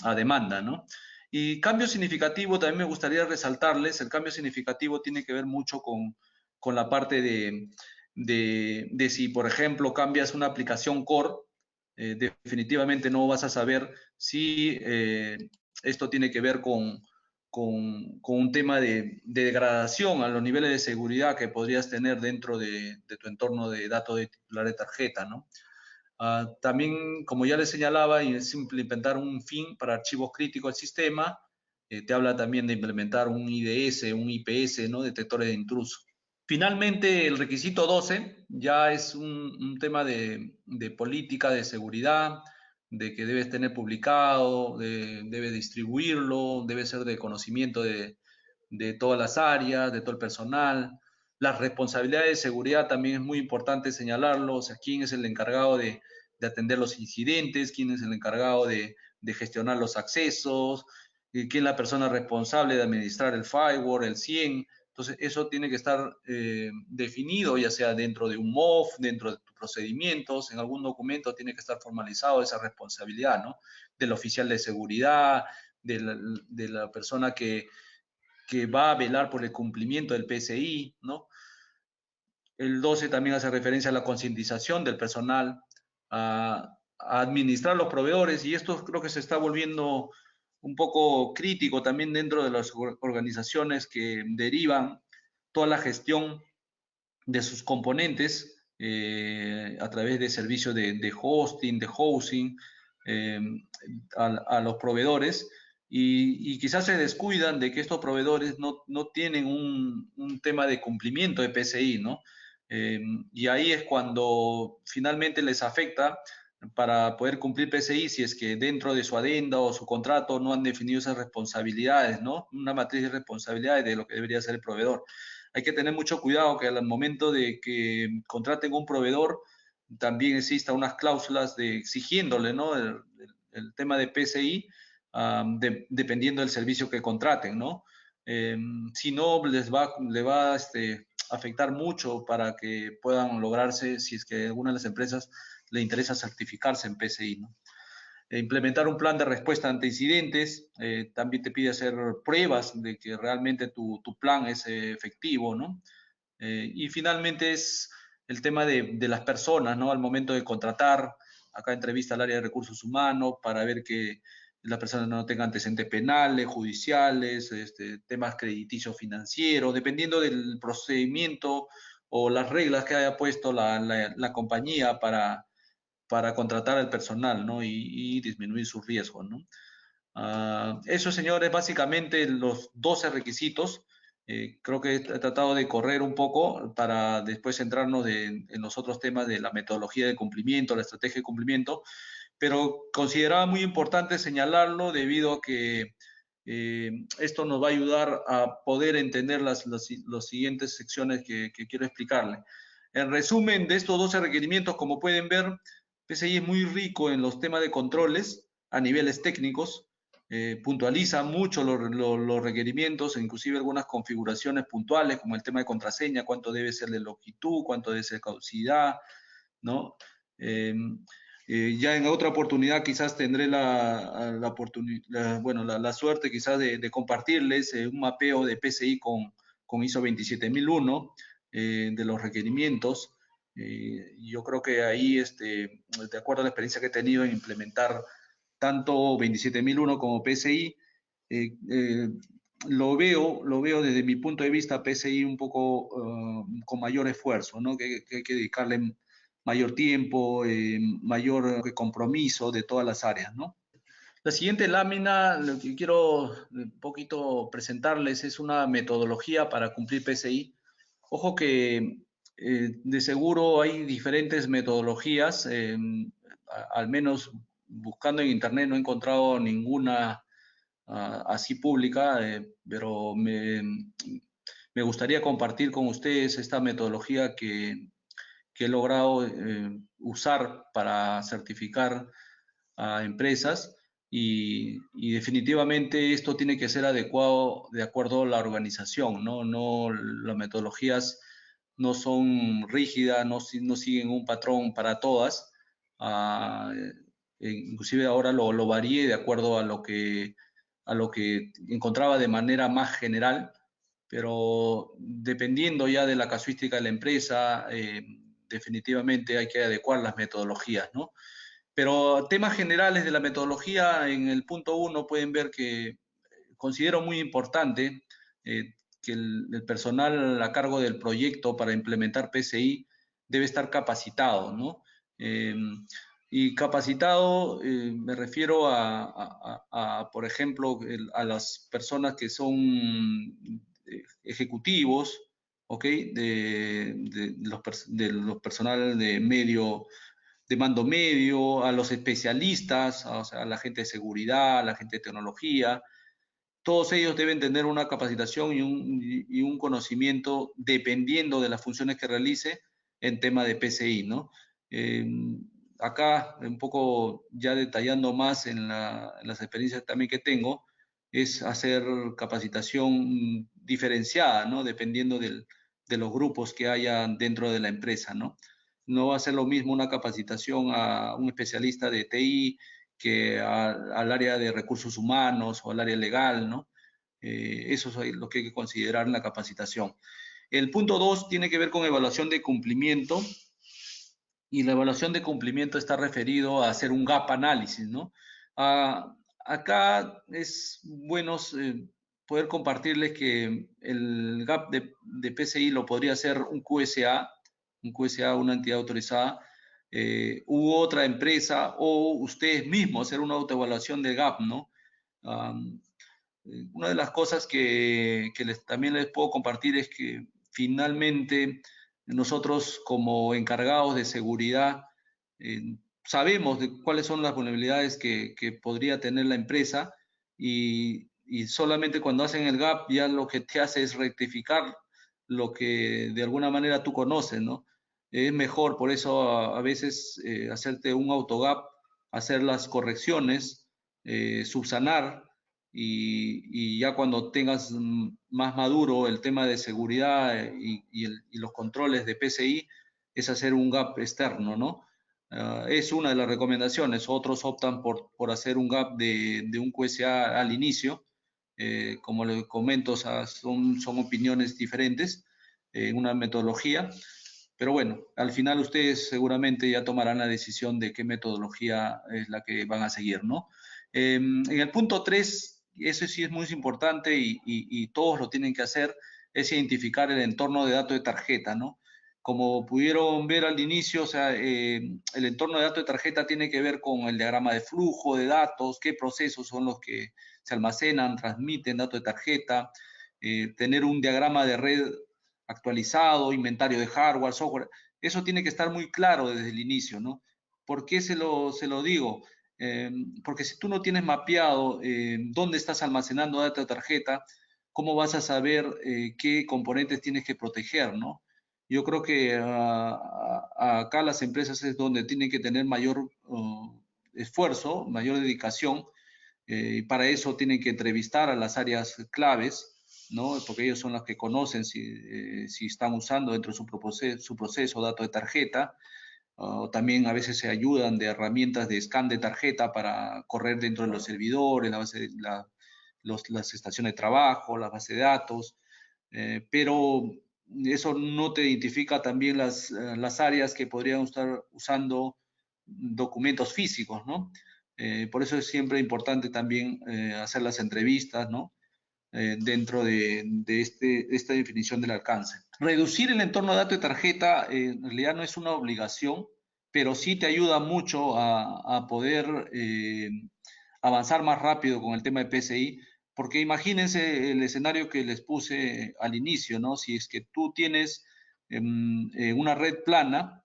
a demanda, ¿no? Y cambio significativo, también me gustaría resaltarles, el cambio significativo tiene que ver mucho con la parte de si, por ejemplo, cambias una aplicación core, definitivamente no vas a saber si esto tiene que ver con un tema de degradación a los niveles de seguridad que podrías tener dentro de tu entorno de datos de titular de tarjeta, ¿no? También, como ya les señalaba, es implementar un fin para archivos críticos del sistema. Te habla también de implementar un IDS, un IPS, ¿no? Detectores de intruso. Finalmente, el requisito 12 ya es un tema de política de seguridad, de que debes tener publicado, debes distribuirlo, debe ser de conocimiento de todas las áreas, de todo el personal. Las responsabilidades de seguridad también es muy importante señalarlo, o sea, quién es el encargado de atender los incidentes, quién es el encargado de gestionar los accesos, quién es la persona responsable de administrar el firewall, el CIEM. Entonces, eso tiene que estar definido, ya sea dentro de un MOF, dentro de tus procedimientos, en algún documento tiene que estar formalizado esa responsabilidad, ¿no? Del oficial de seguridad, de la persona que va a velar por el cumplimiento del PCI, ¿no? El 12 también hace referencia a la concientización del personal, a administrar los proveedores, y esto creo que se está volviendo un poco crítico también dentro de las organizaciones que derivan toda la gestión de sus componentes a través de servicios de hosting, de housing, eh, a los proveedores, y quizás se descuidan de que estos proveedores no tienen un tema de cumplimiento de PCI, ¿no? Y ahí es cuando finalmente les afecta para poder cumplir PCI si es que dentro de su adenda o su contrato no han definido esas responsabilidades, ¿no? Una matriz de responsabilidades de lo que debería ser el proveedor. Hay que tener mucho cuidado que al momento de que contraten un proveedor también exista unas cláusulas de exigiéndole, ¿no? El tema de PCI, dependiendo del servicio que contraten, ¿no? Si no, le va afectar mucho para que puedan lograrse, si es que a alguna de las empresas le interesa certificarse en PCI, ¿no? Implementar un plan de respuesta ante incidentes, también te pide hacer pruebas de que realmente tu plan es efectivo, ¿no? Y finalmente es el tema de las personas, ¿no? Al momento de contratar, acá entrevista al área de recursos humanos para ver que las personas no tengan antecedentes penales, judiciales, temas crediticios financieros, dependiendo del procedimiento o las reglas que haya puesto la compañía para contratar al personal, ¿no? Y disminuir sus riesgos, ¿no? Eso, señores, básicamente los 12 requisitos. Creo que he tratado de correr un poco para después centrarnos en los otros temas de la metodología de cumplimiento, la estrategia de cumplimiento, pero consideraba muy importante señalarlo debido a que esto nos va a ayudar a poder entender las siguientes secciones que quiero explicarle. En resumen, de estos 12 requerimientos, como pueden ver, PCI es muy rico en los temas de controles a niveles técnicos, puntualiza mucho los requerimientos, inclusive algunas configuraciones puntuales, como el tema de contraseña, cuánto debe ser de longitud, cuánto debe ser de caducidad, ¿no? Ya en otra oportunidad quizás tendré la suerte quizás de compartirles un mapeo de PCI con ISO 27001 de los requerimientos. Yo creo que ahí, de acuerdo a la experiencia que he tenido en implementar tanto 27001 como PSI, lo veo desde mi punto de vista PSI un poco con mayor esfuerzo, ¿no? Que hay que dedicarle mayor tiempo, mayor compromiso de todas las áreas, ¿no? La siguiente lámina, lo que quiero un poquito presentarles es una metodología para cumplir PSI. Ojo que de seguro hay diferentes metodologías, al menos buscando en internet no he encontrado ninguna así pública, pero me gustaría compartir con ustedes esta metodología que he logrado usar para certificar a empresas y definitivamente esto tiene que ser adecuado de acuerdo a la organización, ¿no? No, las metodologías no son rígidas, no siguen un patrón para todas. Ah, inclusive ahora lo varié de acuerdo a lo que encontraba de manera más general, pero dependiendo ya de la casuística de la empresa, definitivamente hay que adecuar las metodologías, ¿no? Pero temas generales de la metodología, en el punto 1 pueden ver que considero muy importante que el personal a cargo del proyecto para implementar PCI debe estar capacitado, ¿no? Eh, y capacitado me refiero por ejemplo, a las personas que son ejecutivos, ¿ok? De los personal de medio de mando medio, a los especialistas, o sea, a la gente de seguridad, a la gente de tecnología. Todos ellos deben tener una capacitación y un conocimiento dependiendo de las funciones que realice en tema de PCI, ¿no? Eh, acá, un poco ya detallando más en las experiencias también que tengo, es hacer capacitación diferenciada, ¿no? Dependiendo de los grupos que haya dentro de la empresa, ¿no? No va a ser lo mismo una capacitación a un especialista de TI que al área de recursos humanos o al área legal, ¿no? Eso es lo que hay que considerar en la capacitación. El punto 2 tiene que ver con evaluación de cumplimiento y la evaluación de cumplimiento está referido a hacer un gap análisis, ¿no? Acá es bueno poder compartirles que el gap de PCI lo podría hacer un QSA, una entidad autorizada, u otra empresa o ustedes mismos hacer una autoevaluación de gap, ¿no? Um, una de las cosas también les puedo compartir es que finalmente nosotros como encargados de seguridad eh, sabemos de cuáles son las vulnerabilidades que podría tener la empresa y solamente cuando hacen el gap ya lo que te hace es rectificar lo que de alguna manera tú conoces, ¿no? Es mejor por eso a veces hacerte un autogap, hacer las correcciones, subsanar y ya cuando tengas más maduro el tema de seguridad y los controles de PCI, es hacer un gap externo, ¿no? Es una de las recomendaciones. Otros optan por hacer un gap de un QSA al inicio. Como les comento, o sea, son opiniones diferentes en una metodología. Pero bueno, al final ustedes seguramente ya tomarán la decisión de qué metodología es la que van a seguir, ¿no? En el punto 3, eso sí es muy importante y todos lo tienen que hacer, es identificar el entorno de datos de tarjeta, ¿no? Como pudieron ver al inicio, o sea, el entorno de datos de tarjeta tiene que ver con el diagrama de flujo de datos, qué procesos son los que se almacenan, transmiten datos de tarjeta, tener un diagrama de red actualizado, inventario de hardware, software, eso tiene que estar muy claro desde el inicio, ¿no? ¿Por qué se lo digo? Porque si tú no tienes mapeado dónde estás almacenando data de tarjeta, ¿cómo vas a saber qué componentes tienes que proteger, ¿no? Yo creo que acá las empresas es donde tienen que tener mayor esfuerzo, mayor dedicación, y para eso tienen que entrevistar a las áreas claves, ¿no? Porque ellos son los que conocen si están usando dentro de su proceso datos de tarjeta, o también a veces se ayudan de herramientas de scan de tarjeta para correr dentro de los servidores, las estaciones de trabajo, la base de datos, pero eso no te identifica también las áreas que podrían estar usando documentos físicos, ¿no? Por eso es siempre importante también hacer las entrevistas, ¿no? Dentro de esta definición del alcance. Reducir el entorno de datos de tarjeta en realidad no es una obligación, pero sí te ayuda mucho a poder avanzar más rápido con el tema de PCI, porque imagínense el escenario que les puse al inicio, ¿no? Si es que tú tienes una red plana,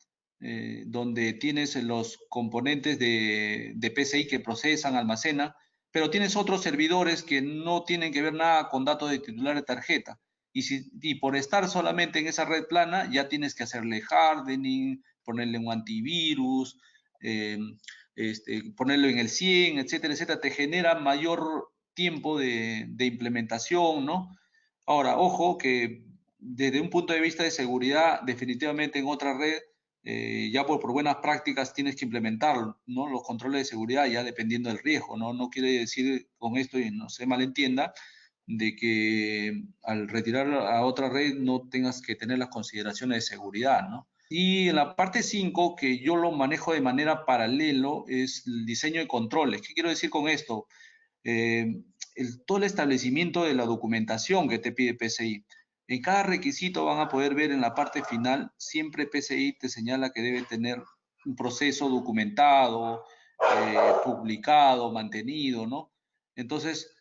donde tienes los componentes de PCI que procesan, almacenan, pero tienes otros servidores que no tienen que ver nada con datos de titular de tarjeta. Y por estar solamente en esa red plana, ya tienes que hacerle hardening, ponerle un antivirus, eh, ponerlo en el 100, etcétera, etcétera. Te genera mayor tiempo de implementación, ¿no? Ahora, ojo que desde un punto de vista de seguridad, definitivamente en otra red, ya por buenas prácticas tienes que implementar, ¿no? Los controles de seguridad ya dependiendo del riesgo, ¿no? No quiere decir con esto, y no se malentienda, de que al retirar a otra red no tengas que tener las consideraciones de seguridad, ¿no? Y en la parte 5, que yo lo manejo de manera paralelo, es el diseño de controles. ¿Qué quiero decir con esto? Todo el establecimiento de la documentación que te pide PCI. En cada requisito van a poder ver en la parte final, siempre PCI te señala que debe tener un proceso documentado, publicado, mantenido, ¿no? Entonces,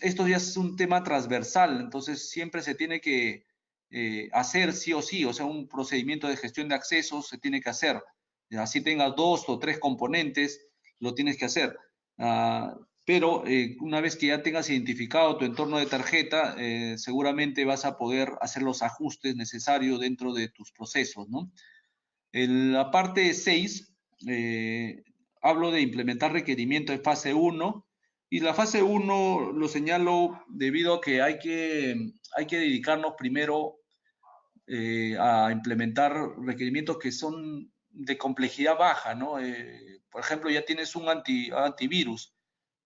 esto ya es un tema transversal, entonces siempre se tiene que hacer sí o sí, o sea, un procedimiento de gestión de accesos se tiene que hacer. Así tenga 2 o 3 componentes, lo tienes que hacer. Pero una vez que ya tengas identificado tu entorno de tarjeta, seguramente vas a poder hacer los ajustes necesarios dentro de tus procesos, ¿no? En la parte 6, hablo de implementar requerimientos de fase 1 y la fase 1 lo señalo debido a que hay que dedicarnos primero a implementar requerimientos que son de complejidad baja, ¿no? Por ejemplo, ya tienes un antivirus,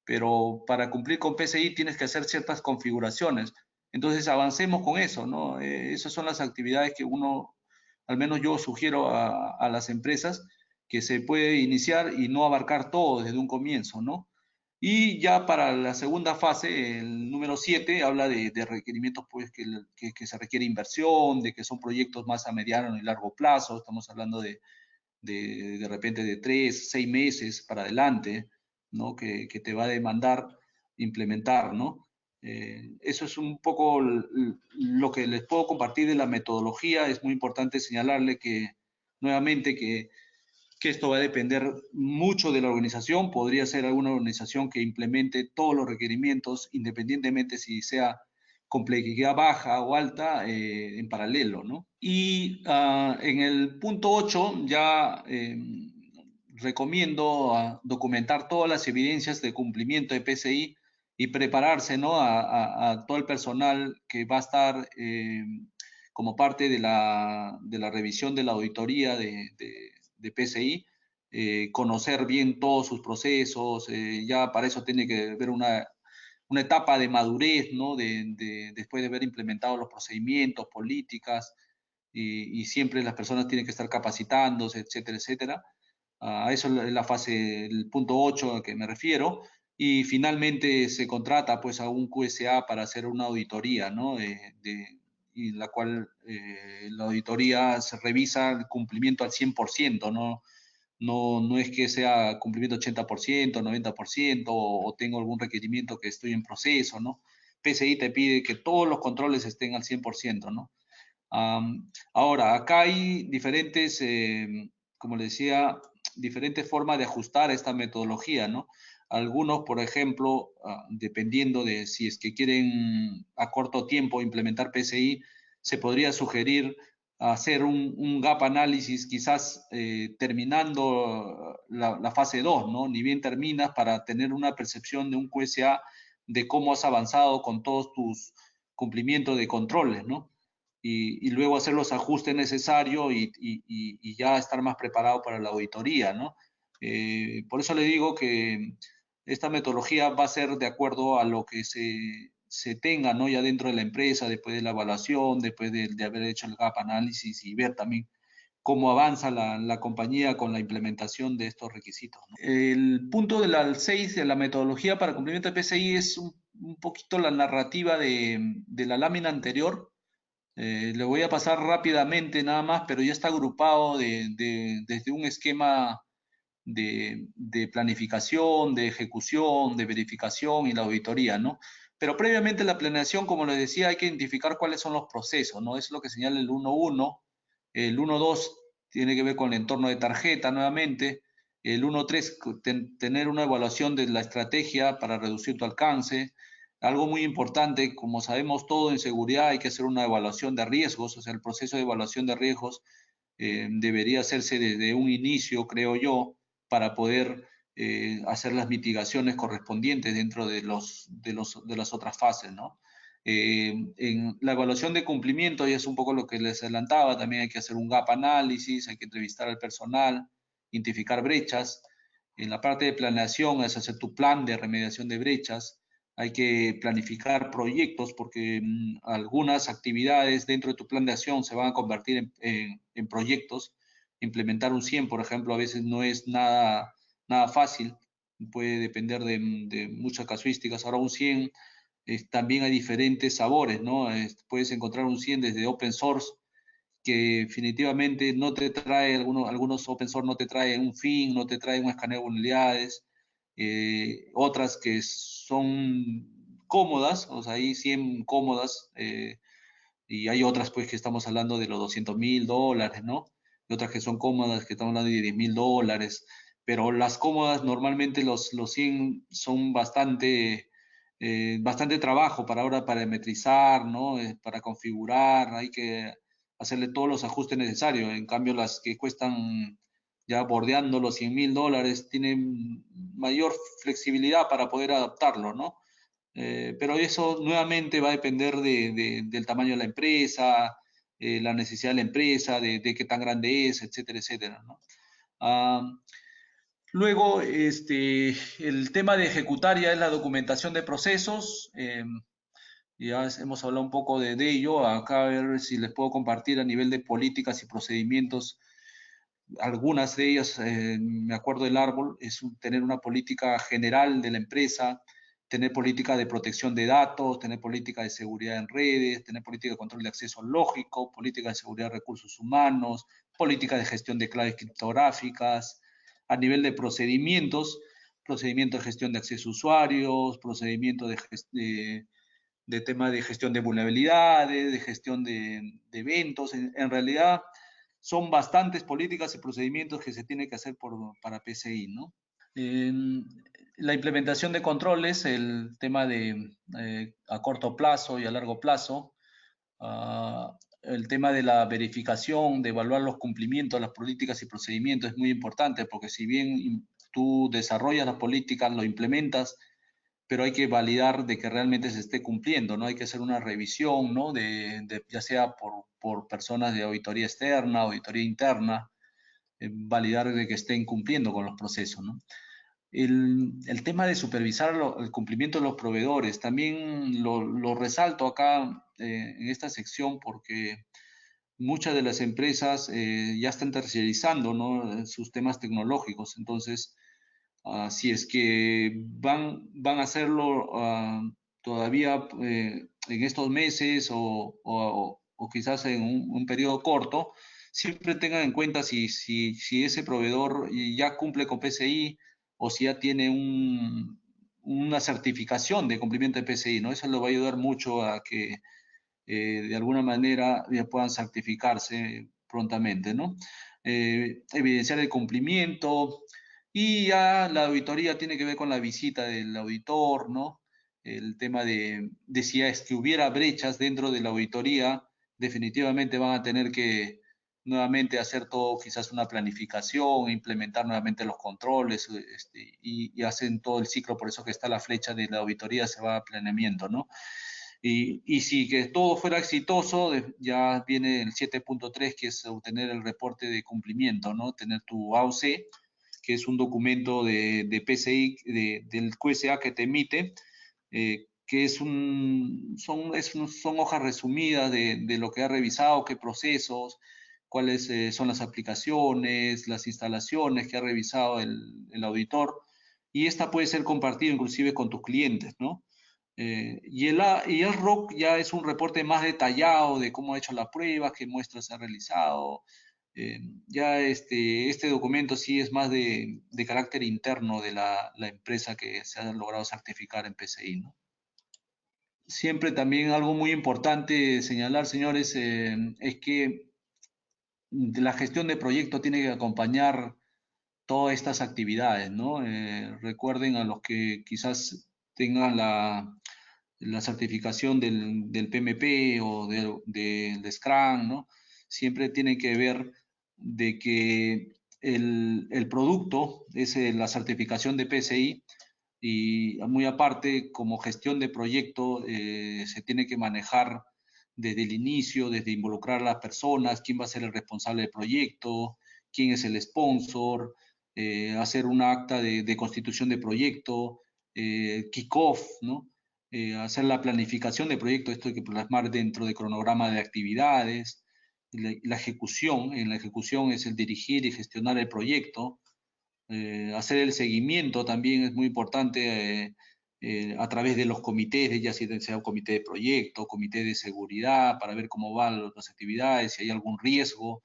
pero para cumplir con PCI tienes que hacer ciertas configuraciones. Entonces avancemos con eso, ¿no? Esas son las actividades que uno, al menos yo sugiero a las empresas, que se puede iniciar y no abarcar todo desde un comienzo, ¿no? Y ya para la segunda fase, el número 7 habla de requerimientos pues, que se requiere inversión, de que son proyectos más a mediano y largo plazo, estamos hablando de repente de 3, 6 meses para adelante, ¿no? Que te va a demandar implementar, ¿no? Eso es un poco lo que les puedo compartir de la metodología. Es muy importante señalarle que, nuevamente, que esto va a depender mucho de la organización. Podría ser alguna organización que implemente todos los requerimientos, independientemente si sea complejidad baja o alta, en paralelo, ¿no? Y en el punto 8 ya recomiendo documentar todas las evidencias de cumplimiento de PCI y prepararse, ¿no? A todo el personal que va a estar como parte de la revisión de la auditoría de PCI, conocer bien todos sus procesos, ya para eso tiene que haber una etapa de madurez, ¿no? Después de haber implementado los procedimientos, políticas, y siempre las personas tienen que estar capacitándose, etcétera, etcétera. A eso es la fase, el punto 8 al que me refiero. Y finalmente se contrata pues a un QSA para hacer una auditoría, ¿no? Y la cual la auditoría se revisa el cumplimiento al 100%, ¿no? No es que sea cumplimiento 80%, 90%, o tengo algún requerimiento que estoy en proceso, ¿no? PCI te pide que todos los controles estén al 100%, ¿no? Ahora, acá hay diferentes, como le decía, diferentes formas de ajustar esta metodología, ¿no? Algunos, por ejemplo, dependiendo de si es que quieren a corto tiempo implementar PCI, se podría sugerir hacer un gap análisis, quizás terminando la fase 2, ¿no? Ni bien terminas para tener una percepción de un QSA de cómo has avanzado con todos tus cumplimientos de controles, ¿no? Y luego hacer los ajustes necesarios y ya estar más preparado para la auditoría, ¿no? Por eso le digo que esta metodología va a ser de acuerdo a lo que se tenga, ¿no? Ya dentro de la empresa, después de la evaluación, después de haber hecho el gap análisis y ver también cómo avanza la compañía con la implementación de estos requisitos, ¿no? El punto del 6 de la metodología para cumplimiento de PCI es un poquito la narrativa de la lámina anterior. Le voy a pasar rápidamente nada más, pero ya está agrupado desde un esquema de planificación, de ejecución, de verificación y la auditoría, ¿no? Pero previamente la planeación, como les decía, hay que identificar cuáles son los procesos, ¿no? Es lo que señala el 1.1. El 1.2 tiene que ver con el entorno de tarjeta nuevamente. El 1.3, tener una evaluación de la estrategia para reducir tu alcance. Algo muy importante, como sabemos todo en seguridad, hay que hacer una evaluación de riesgos, o sea, el proceso de evaluación de riesgos debería hacerse desde un inicio, creo yo, para poder hacer las mitigaciones correspondientes dentro de las otras fases, ¿no? En la evaluación de cumplimiento, y es un poco lo que les adelantaba, también hay que hacer un gap análisis, hay que entrevistar al personal, identificar brechas. En la parte de planeación es hacer tu plan de remediación de brechas. Hay que planificar proyectos porque algunas actividades dentro de tu plan de acción se van a convertir en proyectos. Implementar un 100, por ejemplo, a veces no es nada fácil, puede depender de muchas casuísticas. Ahora un 100 también hay diferentes sabores, ¿no? Puedes encontrar un 100 desde open source, que definitivamente no te trae, algunos open source no te trae un fin, no te trae un escaneo de vulnerabilidades, otras que son cómodas, o sea, hay 100 cómodas, y hay otras pues que estamos hablando de los $200,000, ¿no? Y otras que son cómodas, que estamos hablando de $10,000, pero las cómodas normalmente los 100 son bastante trabajo para ahora parametrizar, ¿no? Para configurar, hay que hacerle todos los ajustes necesarios. En cambio, las que cuestan ya bordeando los $100,000 tienen mayor flexibilidad para poder adaptarlo, ¿no? Pero eso nuevamente va a depender del tamaño de la empresa, la necesidad de la empresa, de qué tan grande es, etcétera, etcétera, ¿no? Ah, luego, el tema de ejecutar ya es la documentación de procesos. Ya hemos hablado un poco de ello. Acá a ver si les puedo compartir a nivel de políticas y procedimientos. Algunas de ellas, me acuerdo del árbol, es tener una política general de la empresa, tener política de protección de datos, tener política de seguridad en redes, tener política de control de acceso lógico, política de seguridad de recursos humanos, política de gestión de claves criptográficas. A nivel de procedimientos, procedimiento de gestión de acceso a usuarios, procedimiento de tema de gestión de vulnerabilidades, de gestión de eventos. En realidad son bastantes políticas y procedimientos que se tiene que hacer para PCI, ¿no? La implementación de controles, el tema de a corto plazo y a largo plazo, el tema de la verificación, de evaluar los cumplimientos de las políticas y procedimientos es muy importante porque si bien tú desarrollas las políticas, lo implementas, pero hay que validar de que realmente se esté cumpliendo, ¿no? Hay que hacer una revisión, ¿no? Ya sea por personas de auditoría externa, auditoría interna, validar de que estén cumpliendo con los procesos, ¿no? El tema de supervisar el cumplimiento de los proveedores, también lo resalto acá en esta sección porque muchas de las empresas ya están terciarizando, ¿no? Sus temas tecnológicos, entonces si es que van a hacerlo todavía en estos meses o quizás en un periodo corto, siempre tengan en cuenta si ese proveedor ya cumple con PCI o si ya tiene una certificación de cumplimiento de PCI, ¿no? Eso le va a ayudar mucho a que de alguna manera ya puedan certificarse prontamente, ¿no? Evidenciar el cumplimiento y ya la auditoría tiene que ver con la visita del auditor, ¿no? El tema de si es que hubiera brechas dentro de la auditoría, definitivamente van a tener que nuevamente hacer todo, quizás una planificación, implementar nuevamente los controles y hacen todo el ciclo, por eso que está la flecha de la auditoría, se va a planeamiento, ¿no? Y si que todo fuera exitoso, ya viene el 7.3, que es obtener el reporte de cumplimiento, ¿no? Tener tu AOC, que es un documento de PCI, del QSA que te emite, que son hojas resumidas de lo que ha revisado, qué procesos, cuáles son las aplicaciones, las instalaciones que ha revisado el auditor, y esta puede ser compartida inclusive con tus clientes, ¿no? Y el ROC ya es un reporte más detallado de cómo ha hecho la prueba, qué muestras ha realizado. Ya este documento sí es más de carácter interno de la empresa que se ha logrado certificar en PCI, ¿no? Siempre también algo muy importante señalar, señores, es que la gestión de proyecto tiene que acompañar todas estas actividades, ¿no? Recuerden a los que quizás tengan la certificación del PMP o del Scrum, ¿no? Siempre tiene que ver de que el producto es la certificación de PCI y muy aparte, como gestión de proyecto, se tiene que manejar desde el inicio, desde involucrar a las personas, quién va a ser el responsable del proyecto, quién es el sponsor, hacer un acta de constitución de proyecto, kick-off, ¿no? Hacer la planificación de proyecto, esto hay que plasmar dentro de cronograma de actividades, la ejecución, en la ejecución es el dirigir y gestionar el proyecto, hacer el seguimiento también es muy importante a través de los comités, ya sea un comité de proyecto, comité de seguridad, para ver cómo van las actividades, si hay algún riesgo.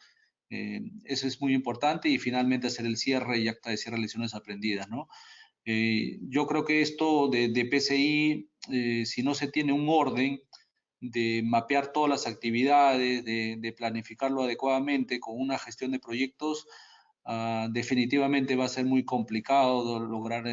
Eso es muy importante y finalmente hacer el cierre y acta de cierre de lecciones aprendidas, ¿no? Yo creo que esto de PCI, si no se tiene un orden de mapear todas las actividades, de planificarlo adecuadamente con una gestión de proyectos, definitivamente va a ser muy complicado lograr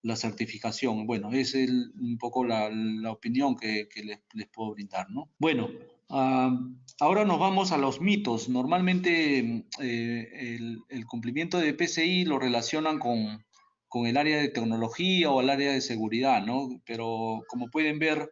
la certificación. Bueno, esa es un poco la opinión que les puedo brindar, ¿no? Bueno, ahora nos vamos a los mitos. Normalmente el cumplimiento de PCI lo relacionan con el área de tecnología o el área de seguridad, ¿no? Pero como pueden ver,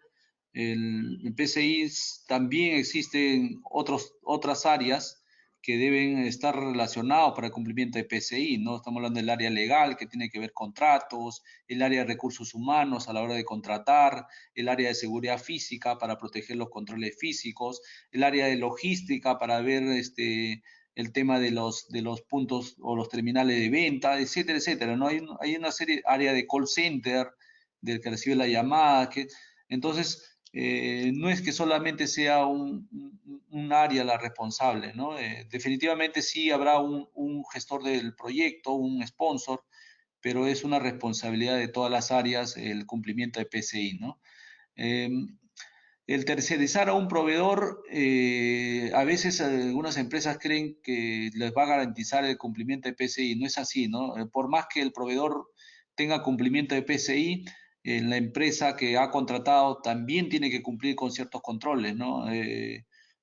el PCI también existen otras áreas que deben estar relacionados para el cumplimiento de PCI, ¿no? Estamos hablando del área legal, que tiene que ver contratos, el área de recursos humanos a la hora de contratar, el área de seguridad física para proteger los controles físicos, el área de logística para ver el tema de los puntos o los terminales de venta, etcétera, etcétera, ¿no? Hay una serie, área de call center, del que recibe la llamada, entonces, no es que solamente sea un área la responsable, ¿no? Definitivamente sí habrá un gestor del proyecto, un sponsor, pero es una responsabilidad de todas las áreas el cumplimiento de PCI, ¿no? Eh, el tercerizar a un proveedor, a veces algunas empresas creen que les va a garantizar el cumplimiento de PCI, no es así, ¿no? Por más que el proveedor tenga cumplimiento de PCI, la empresa que ha contratado también tiene que cumplir con ciertos controles, ¿no?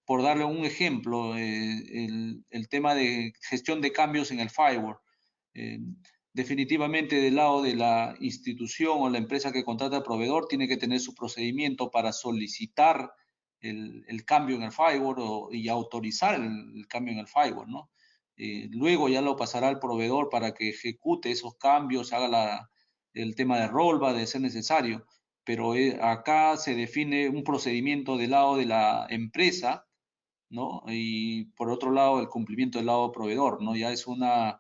Por darle un ejemplo, el tema de gestión de cambios en el firewall. Eh, Definitivamente del lado de la institución o la empresa que contrata al proveedor tiene que tener su procedimiento para solicitar el cambio en el firewall y autorizar el cambio en el firewall, ¿no? Luego ya lo pasará al proveedor para que ejecute esos cambios, haga el tema de rollback de ser necesario, pero acá se define un procedimiento del lado de la empresa, ¿no? Y por otro lado, el cumplimiento del lado proveedor, ¿no? Ya es una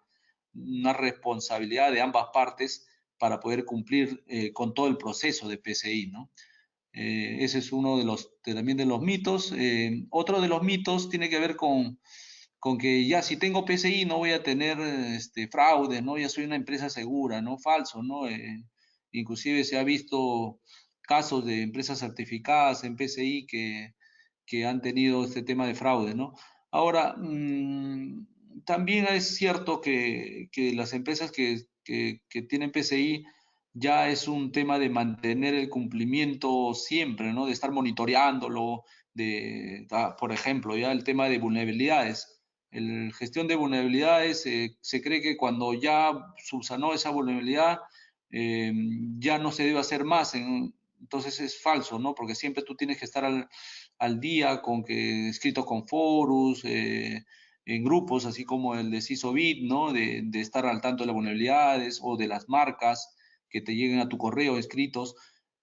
responsabilidad de ambas partes para poder cumplir con todo el proceso de PCI, ¿no? Ese es uno también de los mitos. Otro de los mitos tiene que ver con que ya si tengo PCI no voy a tener fraude, ¿no? Ya soy una empresa segura, ¿no? Falso, ¿no? Inclusive se ha visto casos de empresas certificadas en PCI que han tenido este tema de fraude, ¿no? Ahora, también es cierto que las empresas que tienen PCI ya es un tema de mantener el cumplimiento siempre, ¿no? De estar monitoreándolo, por ejemplo, ya el tema de vulnerabilidades. La gestión de vulnerabilidades, se cree que cuando ya subsanó esa vulnerabilidad, eh, ya no se debe hacer más. Entonces es falso, ¿no? Porque siempre tú tienes que estar al día con escrito con foros, en grupos, así como el de CISOBIT, ¿no? De estar al tanto de las vulnerabilidades o de las marcas que te lleguen a tu correo escritos,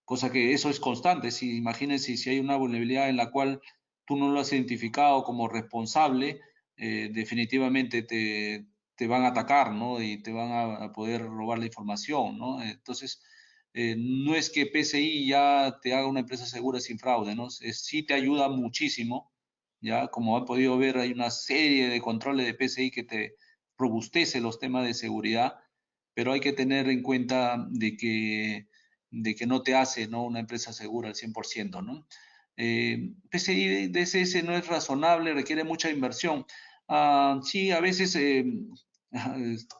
cosa que eso es constante. Si imagínense si hay una vulnerabilidad en la cual tú no lo has identificado como responsable, definitivamente te van a atacar, ¿no? Y te van a poder robar la información, ¿no? Entonces, no es que PCI ya te haga una empresa segura sin fraude, ¿no? Sí te ayuda muchísimo, ya como han podido ver, hay una serie de controles de PCI que te robustece los temas de seguridad, pero hay que tener en cuenta de que no te hace, ¿no?, una empresa segura al 100%, ¿no? PCI DSS no es razonable, requiere mucha inversión. Sí, a veces,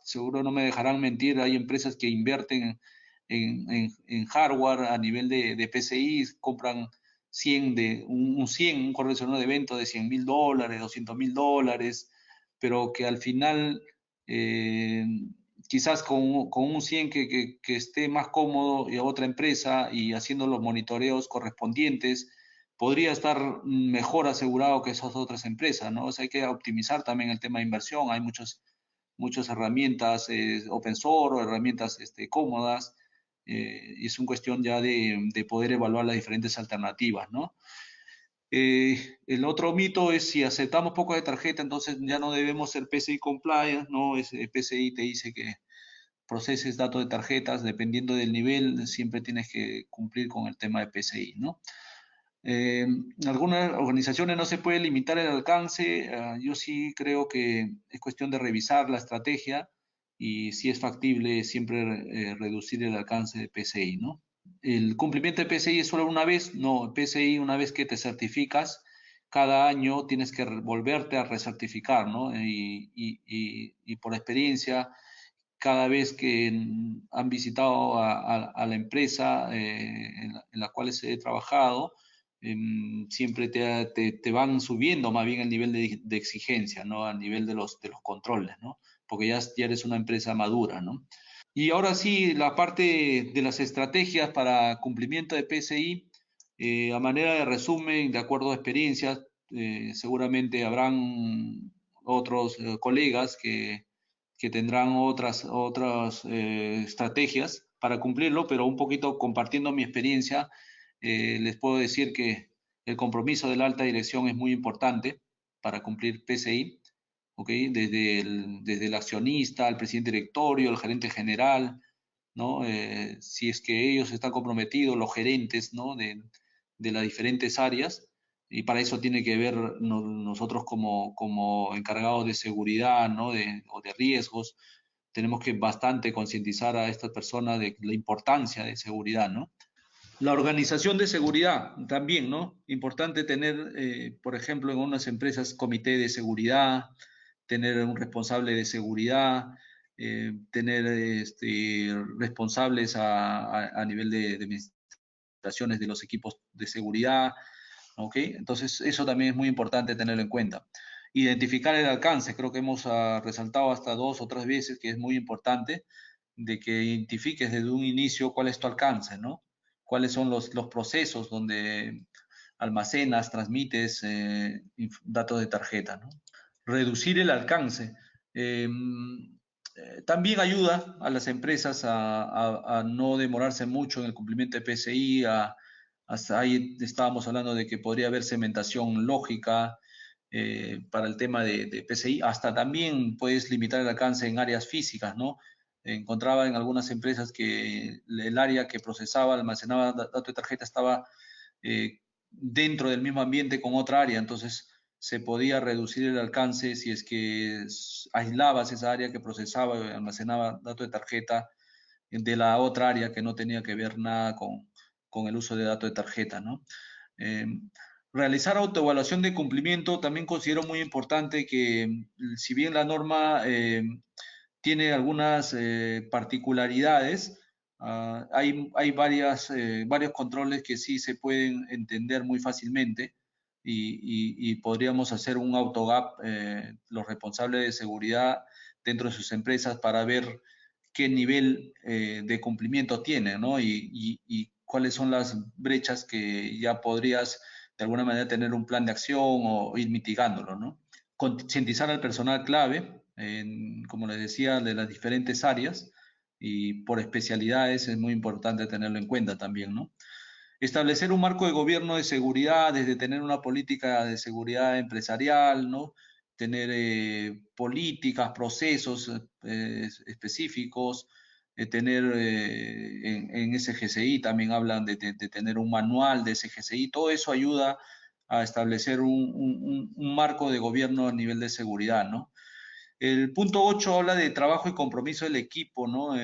seguro no me dejarán mentir, hay empresas que invierten en hardware a nivel de PCI, compran 100 un correccionador de evento de $100.000, $200.000, pero que al final eh, quizás con un 100 que esté más cómodo y a otra empresa y haciendo los monitoreos correspondientes, podría estar mejor asegurado que esas otras empresas, ¿no? O sea, hay que optimizar también el tema de inversión. Hay muchas herramientas open source o herramientas cómodas. Y es una cuestión ya de poder evaluar las diferentes alternativas, ¿no? El otro mito es si aceptamos poco de tarjeta, entonces ya no debemos ser PCI compliant, ¿no? PCI te dice que proceses datos de tarjetas, dependiendo del nivel, siempre tienes que cumplir con el tema de PCI, ¿no? En algunas organizaciones no se puede limitar el alcance. Yo sí creo que es cuestión de revisar la estrategia y si es factible siempre reducir el alcance de PCI, ¿no? El cumplimiento de PCI es solo una vez, no, PCI una vez que te certificas, cada año tienes que volverte a recertificar, ¿no? Y por experiencia, cada vez que han visitado a la empresa en la cual he trabajado, siempre te van subiendo más bien el nivel de exigencia, ¿no? A nivel de los controles, ¿no? Porque ya eres una empresa madura, ¿no? Y ahora sí, la parte de las estrategias para cumplimiento de PCI, a manera de resumen, de acuerdo a experiencias, seguramente habrán otros colegas que tendrán otras estrategias para cumplirlo, pero un poquito compartiendo mi experiencia, les puedo decir que el compromiso de la alta dirección es muy importante para cumplir PCI. ¿Ok? Desde el accionista, el presidente directorio, el gerente general, ¿no? Si es que ellos están comprometidos, los gerentes, ¿no? De las diferentes áreas, y para eso tiene que ver nosotros como encargados de seguridad, ¿no? O de riesgos, tenemos que bastante concientizar a estas personas de la importancia de seguridad, ¿no? La organización de seguridad también, ¿no? Importante tener, por ejemplo, en unas empresas comité de seguridad, tener un responsable de seguridad, tener responsables a nivel de administraciones de los equipos de seguridad, ¿ok? Entonces, eso también es muy importante tenerlo en cuenta. Identificar el alcance, creo que hemos resaltado hasta 2 o 3 veces que es muy importante de que identifiques desde un inicio cuál es tu alcance, ¿no? Cuáles son los procesos donde almacenas, transmites datos de tarjeta, ¿no? Reducir el alcance. Eh, También ayuda a las empresas a no demorarse mucho en el cumplimiento de PCI. Hasta ahí estábamos hablando de que podría haber segmentación lógica para el tema de PCI. Hasta también puedes limitar el alcance en áreas físicas, ¿no? Encontraba en algunas empresas que el área que procesaba, almacenaba datos de tarjeta estaba dentro del mismo ambiente con otra área, entonces se podía reducir el alcance si es que aislabas esa área que procesaba y almacenaba datos de tarjeta de la otra área que no tenía que ver nada con el uso de datos de tarjeta, ¿no? Eh, Realizar autoevaluación de cumplimiento también considero muy importante que si bien la norma tiene algunas particularidades. Hay varios controles que sí se pueden entender muy fácilmente y podríamos hacer un autogap, los responsables de seguridad dentro de sus empresas para ver qué nivel de cumplimiento tienen, ¿no? Y cuáles son las brechas que ya podrías de alguna manera tener un plan de acción o ir mitigándolo, ¿no? Concientizar al personal clave, como les decía, de las diferentes áreas y por especialidades es muy importante tenerlo en cuenta también, ¿no? Establecer un marco de gobierno de seguridad, desde tener una política de seguridad empresarial, ¿no? tener políticas, procesos específicos, tener en SGCI también hablan de tener un manual de SGCI, todo eso ayuda a establecer un marco de gobierno a nivel de seguridad, ¿no? El punto 8 habla de trabajo y compromiso del equipo, ¿no?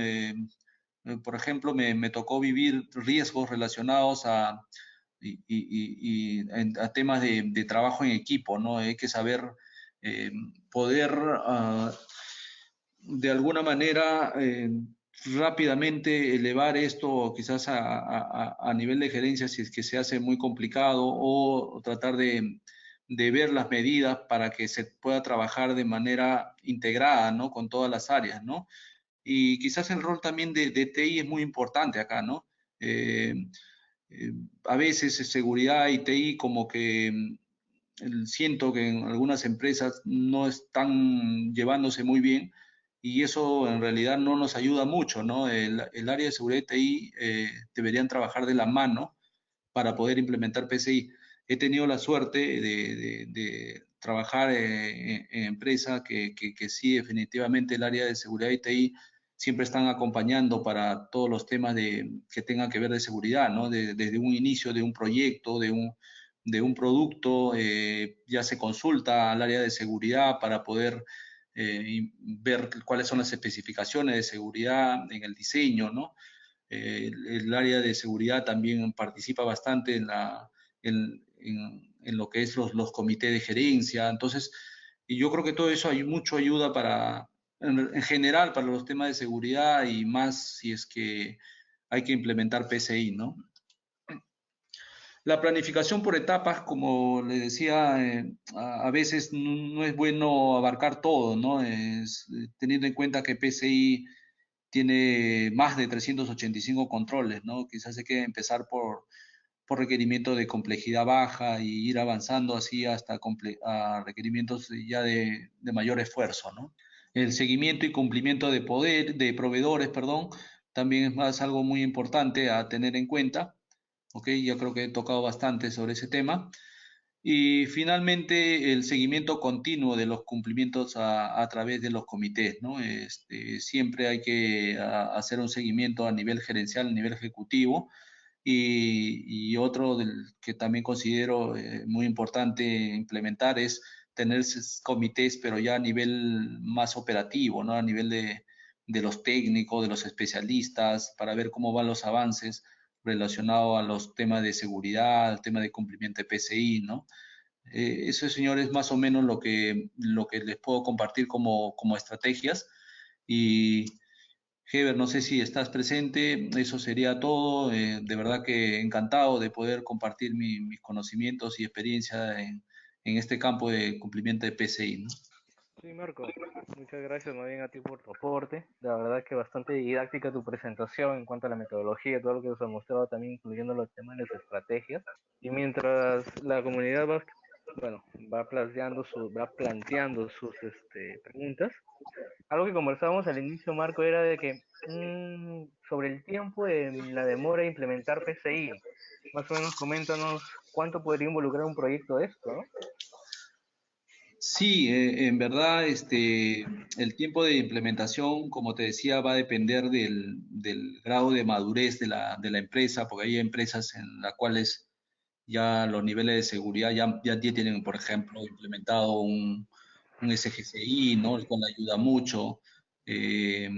Por ejemplo, me tocó vivir riesgos relacionados a temas de trabajo en equipo, ¿no? Hay que saber eh, poder de alguna manera rápidamente elevar esto quizás a nivel de gerencia si es que se hace muy complicado o tratar de ver las medidas para que se pueda trabajar de manera integrada, ¿no? Con todas las áreas, ¿no? Y quizás el rol también de TI es muy importante acá, ¿no? Eh, eh, a veces seguridad y TI como que siento que en algunas empresas no están llevándose muy bien y eso en realidad no nos ayuda mucho, ¿no? El área de seguridad y TI deberían trabajar de la mano para poder implementar PCI. He tenido la suerte de trabajar en empresas que sí, definitivamente el área de seguridad y TI siempre están acompañando para todos los temas que tengan que ver de seguridad, ¿no? Desde un inicio de un proyecto, de un producto, ya se consulta al área de seguridad para poder ver cuáles son las especificaciones de seguridad en el diseño, ¿no? El área de seguridad también participa bastante en lo que es los comités de gerencia. Entonces, y yo creo que todo eso hay mucho ayuda en general, para los temas de seguridad y más si es que hay que implementar PCI, ¿no? La planificación por etapas, como le decía, a veces no es bueno abarcar todo, ¿no? Teniendo en cuenta que PCI tiene más de 385 controles, ¿no? Quizás hay que empezar por requerimiento de complejidad baja y ir avanzando así hasta a requerimientos ya de mayor esfuerzo, ¿no? El seguimiento y cumplimiento de proveedores, perdón, también es más algo muy importante a tener en cuenta, ¿ok? Ya creo que he tocado bastante sobre ese tema. Y finalmente, el seguimiento continuo de los cumplimientos a través de los comités, ¿no? Siempre hay que hacer un seguimiento a nivel gerencial, a nivel ejecutivo. Y otro que también considero muy importante implementar es tener comités, pero ya a nivel más operativo, ¿no? A nivel de los técnicos, de los especialistas, para ver cómo van los avances relacionados a los temas de seguridad, al tema de cumplimiento de PCI, ¿no? Eso, señores, más o menos lo que les puedo compartir como estrategias. Y Heber, no sé si estás presente, eso sería todo. De verdad que encantado de poder compartir mis conocimientos y experiencia en este campo de cumplimiento de PCI, ¿no? Sí, Marco, muchas gracias más bien a ti por tu aporte. La verdad que bastante didáctica tu presentación en cuanto a la metodología, todo lo que nos ha mostrado también, incluyendo los temas de las estrategias. Y mientras la comunidad va, bueno, va planteando sus preguntas, algo que conversábamos al inicio, Marco, era de que sobre el tiempo de la demora de implementar PCI, más o menos coméntanos cuánto podría involucrar un proyecto de esto, ¿no? Sí, en verdad, el tiempo de implementación, como te decía, va a depender del grado de madurez de la empresa, porque hay empresas en las cuales ya los niveles de seguridad ya tienen, por ejemplo, implementado un SGCI, ¿no? El cual ayuda mucho. Eh,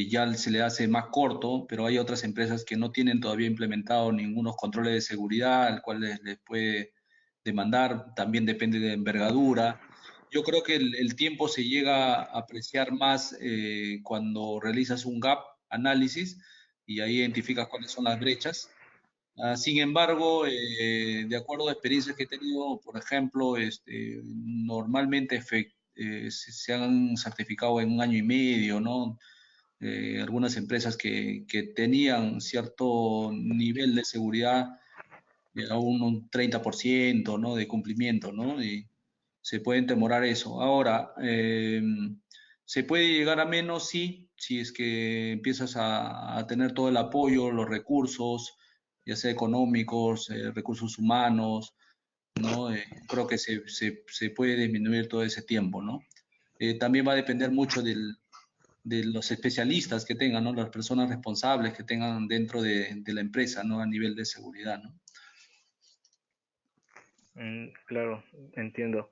ya se le hace más corto, pero hay otras empresas que no tienen todavía implementado ningunos controles de seguridad, el cual les puede demandar, también depende de la envergadura. Yo creo que el tiempo se llega a apreciar más cuando realizas un gap análisis y ahí identificas cuáles son las brechas. Sin embargo, de acuerdo a experiencias que he tenido, por ejemplo, normalmente se han certificado en un año y medio, ¿no? Algunas empresas que tenían cierto nivel de seguridad, aún un 30%, ¿no? De cumplimiento, ¿no? Y se pueden demorar eso. Ahora, ¿se puede llegar a menos? Sí, si es que empiezas a tener todo el apoyo, los recursos, ya sea económicos, recursos humanos, ¿no? Creo que se puede disminuir todo ese tiempo, ¿no? También va a depender mucho de los especialistas que tengan, ¿no? Las personas responsables que tengan dentro de la empresa, ¿no? A nivel de seguridad, ¿no? Claro, entiendo.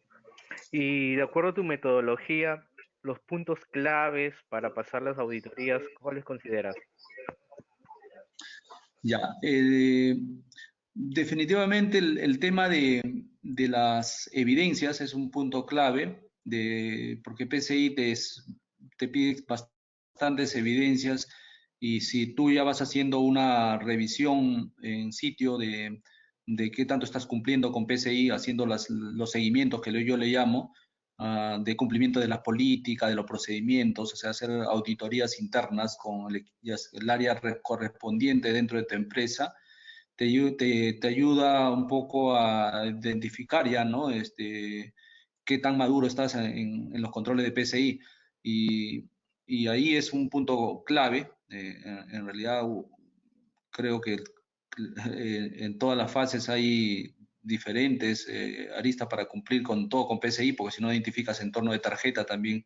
Y de acuerdo a tu metodología, los puntos claves para pasar las auditorías, ¿cuáles consideras? Ya, definitivamente el tema de las evidencias es un punto clave, porque PCI te pide bastantes evidencias y si tú ya vas haciendo una revisión en sitio de qué tanto estás cumpliendo con PCI, haciendo los seguimientos que yo le llamo, de cumplimiento de las políticas, de los procedimientos, o sea, hacer auditorías internas con el área correspondiente dentro de tu empresa, te ayuda un poco a identificar ya, ¿no? Qué tan maduro estás en los controles de PCI. Y ahí es un punto clave. En realidad, creo que en todas las fases hay diferentes aristas para cumplir con todo con PCI, porque si no identificas entorno de tarjeta también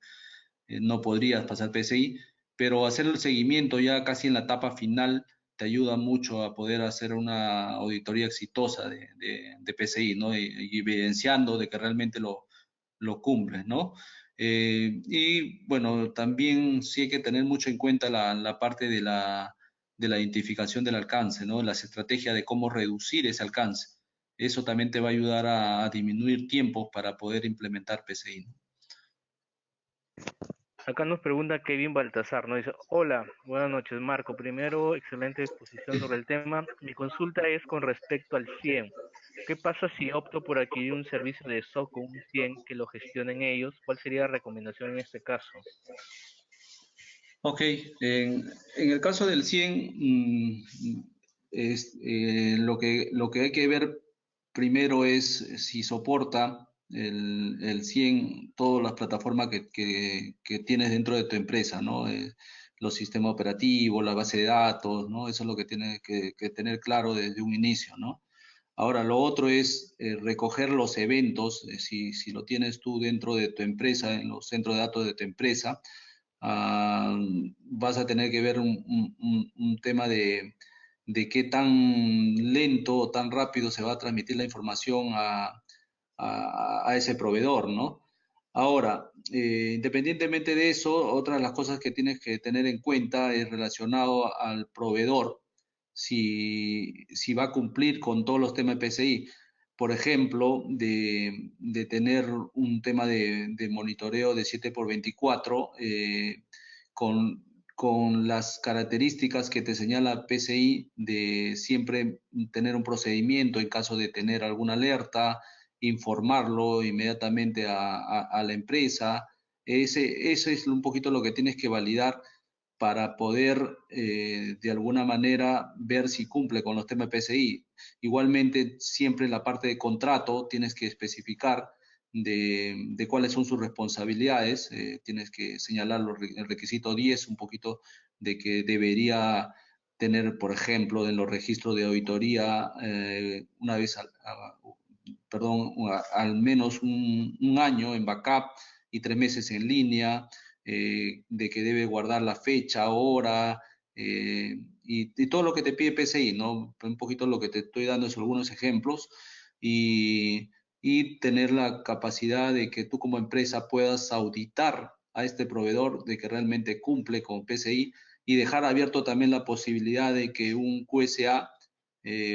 no podrías pasar PCI, pero hacer el seguimiento ya casi en la etapa final te ayuda mucho a poder hacer una auditoría exitosa de PCI, ¿no? Y evidenciando de que realmente lo cumples, ¿no? Y bueno, también sí hay que tener mucho en cuenta la parte de la identificación del alcance, ¿no? Las estrategias de cómo reducir ese alcance. Eso también te va a ayudar a disminuir tiempos para poder implementar PCI, ¿no? Acá nos pregunta Kevin Baltasar, nos dice, hola, buenas noches Marco, primero, excelente exposición sobre el tema. Mi consulta es con respecto al 100. ¿Qué pasa si opto por adquirir un servicio de SOC con un 100 que lo gestionen ellos? ¿Cuál sería la recomendación en este caso? Ok, en el caso del 100, lo que hay que ver primero es si soporta el 100 todas las plataformas que tienes dentro de tu empresa, ¿no? Los sistemas operativos, la base de datos, ¿no? Eso es lo que tienes que tener claro desde un inicio, ¿no? Ahora, lo otro es recoger los eventos, si lo tienes tú dentro de tu empresa, en los centros de datos de tu empresa, ah, vas a tener que ver un tema de qué tan lento o tan rápido se va a transmitir la información a ese proveedor, ¿no? Ahora, independientemente de eso, otra de las cosas que tienes que tener en cuenta es relacionado al proveedor, si va a cumplir con todos los temas de PCI. Por ejemplo, de tener un tema de monitoreo de 7 por 24 con, con las características que te señala PCI de siempre tener un procedimiento en caso de tener alguna alerta, informarlo inmediatamente a la empresa. Ese es un poquito lo que tienes que validar para poder de alguna manera ver si cumple con los temas de PCI. Igualmente, siempre en la parte de contrato tienes que especificar de cuáles son sus responsabilidades, tienes que señalar el requisito 10 un poquito de que debería tener, por ejemplo, en los registros de auditoría, una vez perdón, al menos un año en backup y 3 meses en línea, de que debe guardar la fecha, hora, y todo lo que te pide PCI, ¿no? Un poquito lo que te estoy dando es algunos ejemplos y tener la capacidad de que tú como empresa puedas auditar a este proveedor de que realmente cumple con PCI y dejar abierto también la posibilidad de que un QSA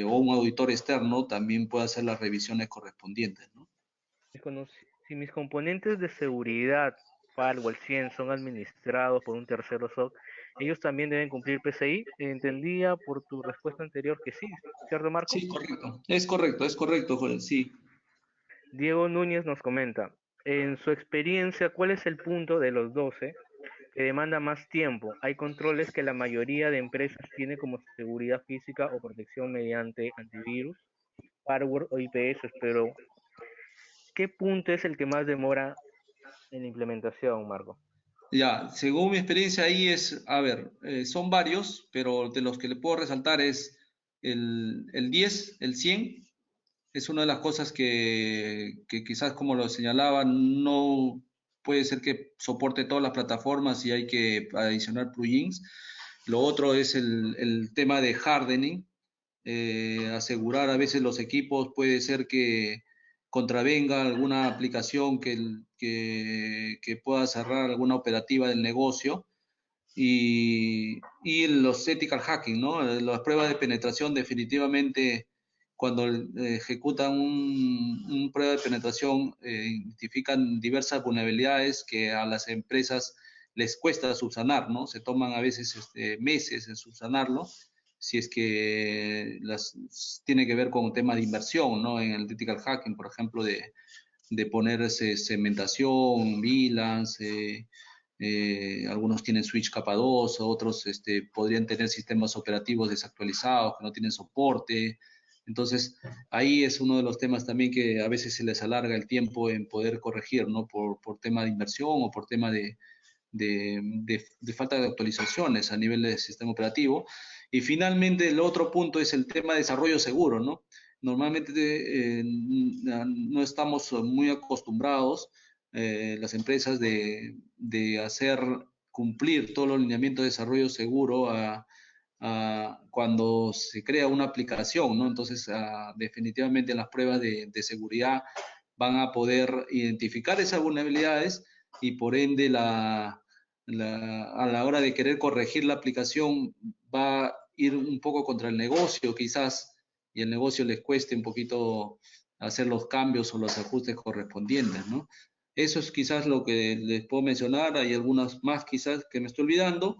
o un auditor externo también pueda hacer las revisiones correspondientes, ¿no? Si mis componentes de seguridad, firewall 100, son administrados por un tercero SOC, ellos también deben cumplir PCI. Entendía por tu respuesta anterior que sí, ¿cierto, Marco? Sí, correcto. Es correcto, Joel, sí. Diego Núñez nos comenta, en su experiencia, ¿cuál es el punto de los 12 que demanda más tiempo? Hay controles que la mayoría de empresas tiene como seguridad física o protección mediante antivirus, firewall o IPS, pero ¿qué punto es el que más demora en la implementación, Marco? Ya, según mi experiencia ahí es, a ver, son varios, pero de los que le puedo resaltar es el 10, el 100 es una de las cosas que quizás, como lo señalaba, no puede ser que soporte todas las plataformas y hay que adicionar plugins. Lo otro es el tema de hardening, asegurar a veces los equipos, puede ser que contravenga alguna aplicación que pueda cerrar alguna operativa del negocio y los ethical hacking, ¿no? Las pruebas de penetración definitivamente cuando ejecutan un prueba de penetración identifican diversas vulnerabilidades que a las empresas les cuesta subsanar, ¿no? Se toman a veces meses en subsanarlo si es que tiene que ver con un tema de inversión, ¿no? En el ethical hacking, por ejemplo, de ponerse segmentación, VLANs, algunos tienen switch capa 2, otros podrían tener sistemas operativos desactualizados que no tienen soporte. Entonces, ahí es uno de los temas también que a veces se les alarga el tiempo en poder corregir, ¿no? Por tema de inversión o por tema de falta de actualizaciones a nivel del sistema operativo. Y finalmente, el otro punto es el tema de desarrollo seguro, ¿no? Normalmente no estamos muy acostumbrados las empresas de hacer cumplir todos los lineamientos de desarrollo seguro cuando se crea una aplicación, ¿no? Entonces, definitivamente las pruebas de seguridad van a poder identificar esas vulnerabilidades y por ende a la hora de querer corregir la aplicación va a ir un poco contra el negocio quizás y el negocio les cueste un poquito hacer los cambios o los ajustes correspondientes, ¿no? Eso es quizás lo que les puedo mencionar, hay algunas más quizás que me estoy olvidando,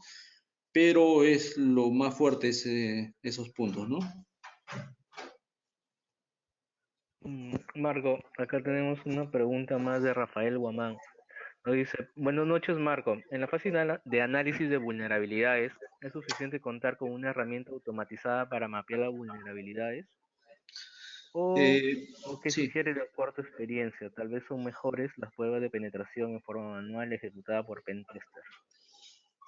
pero es lo más fuerte esos puntos, ¿no? Marco, acá tenemos una pregunta más de Rafael Guamán. Nos dice, buenas noches, Marco. En la fase de análisis de vulnerabilidades, ¿es suficiente contar con una herramienta automatizada para mapear las vulnerabilidades? ¿O, o qué Sí, sugiere de acuerdo a tu experiencia? Tal vez son mejores las pruebas de penetración en forma manual ejecutada por pentesters.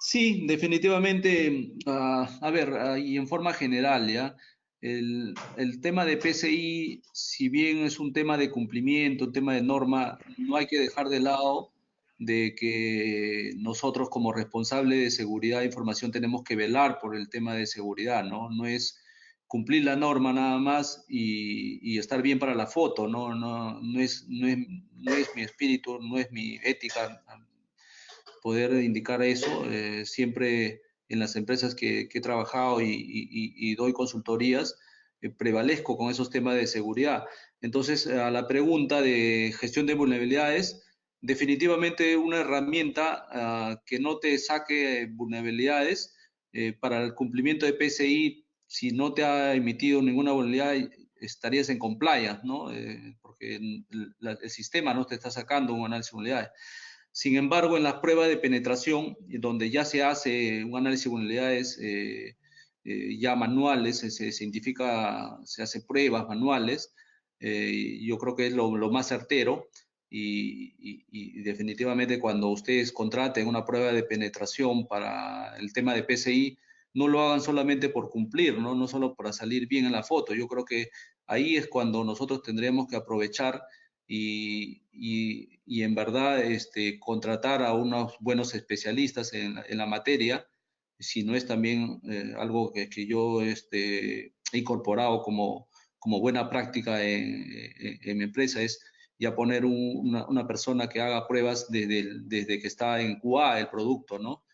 sí, definitivamente. A ver, y en forma general, ¿ya? El tema de PCI, si bien es un tema de cumplimiento, un tema de norma, no hay que dejar de lado de que nosotros como responsables de seguridad de información tenemos que velar por el tema de seguridad, ¿no? No es cumplir la norma nada más y estar bien para la foto, ¿no? No es mi espíritu, no es mi ética poder indicar eso. Siempre en las empresas que he trabajado y doy consultorías, prevalezco con esos temas de seguridad. Entonces, a la pregunta de gestión de vulnerabilidades, definitivamente una herramienta que no te saque vulnerabilidades para el cumplimiento de PCI, si no te ha emitido ninguna vulnerabilidad, estarías en compliance, ¿no? Porque el sistema no te está sacando un análisis de vulnerabilidades. Sin embargo, en las pruebas de penetración, donde ya se hace un análisis de vulnerabilidades ya manuales, se identifica, se hace pruebas manuales, yo creo que es lo más certero y definitivamente cuando ustedes contraten una prueba de penetración para el tema de PCI, no lo hagan solamente por cumplir, ¿no? No solo para salir bien en la foto. Yo creo que ahí es cuando nosotros tendremos que aprovechar y en verdad contratar a unos buenos especialistas en la materia, si no es también algo que yo he incorporado como buena práctica en mi empresa, es ya poner una persona que haga pruebas desde que está en QA el producto, ¿no?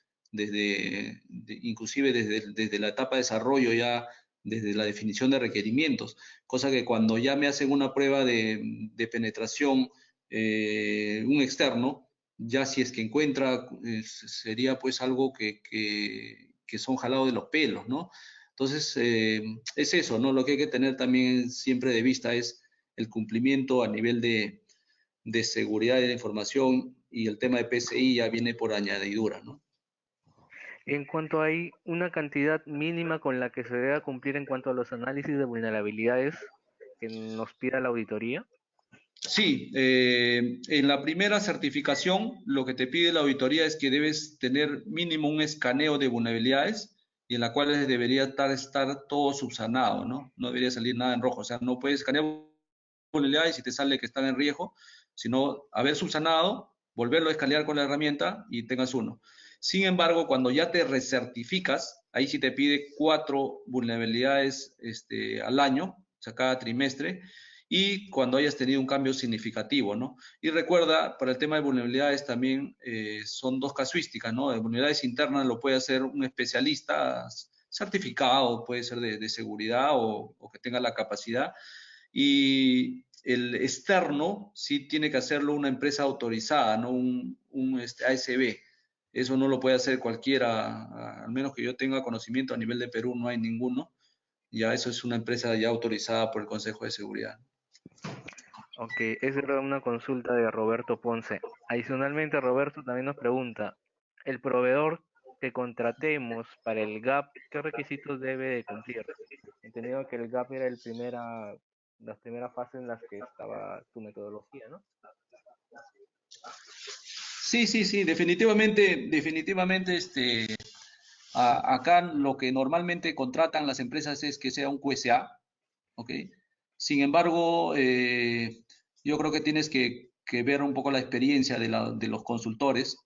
Inclusive desde la etapa de desarrollo ya desde la definición de requerimientos, cosa que cuando ya me hacen una prueba de penetración un externo, ya si es que encuentra, sería pues algo que son jalados de los pelos, ¿no? Entonces, es eso, ¿no? Lo que hay que tener también siempre de vista es el cumplimiento a nivel de seguridad de la información y el tema de PCI ya viene por añadidura, ¿no? En cuanto hay una cantidad mínima con la que se debe cumplir en cuanto a los análisis de vulnerabilidades que nos pida la auditoría. Sí, en la primera certificación lo que te pide la auditoría es que debes tener mínimo un escaneo de vulnerabilidades y en la cual debería estar todo subsanado, ¿no? No debería salir nada en rojo, o sea, no puedes escanear vulnerabilidades y te sale que están en riesgo, sino haber subsanado, volverlo a escanear con la herramienta y tengas uno. Sin embargo, cuando ya te recertificas, ahí sí te pide 4 vulnerabilidades al año, o sea, cada trimestre, y cuando hayas tenido un cambio significativo, ¿no? Y recuerda, para el tema de vulnerabilidades también son 2 casuísticas, ¿no? De vulnerabilidades internas lo puede hacer un especialista certificado, puede ser de seguridad o que tenga la capacidad, y el externo sí tiene que hacerlo una empresa autorizada, no un ASB. Eso no lo puede hacer cualquiera, al menos que yo tenga conocimiento a nivel de Perú, no hay ninguno. Ya eso es una empresa ya autorizada por el Consejo de Seguridad. Ok, esa era una consulta de Roberto Ponce. Adicionalmente, Roberto también nos pregunta, ¿el proveedor que contratemos para el GAP, qué requisitos debe de cumplir? Entendido que el GAP era las primeras fases en las que estaba tu metodología, ¿no? Sí, sí, sí, definitivamente, acá lo que normalmente contratan las empresas es que sea un QSA, ¿ok? Sin embargo, yo creo que tienes que ver un poco la experiencia de los consultores,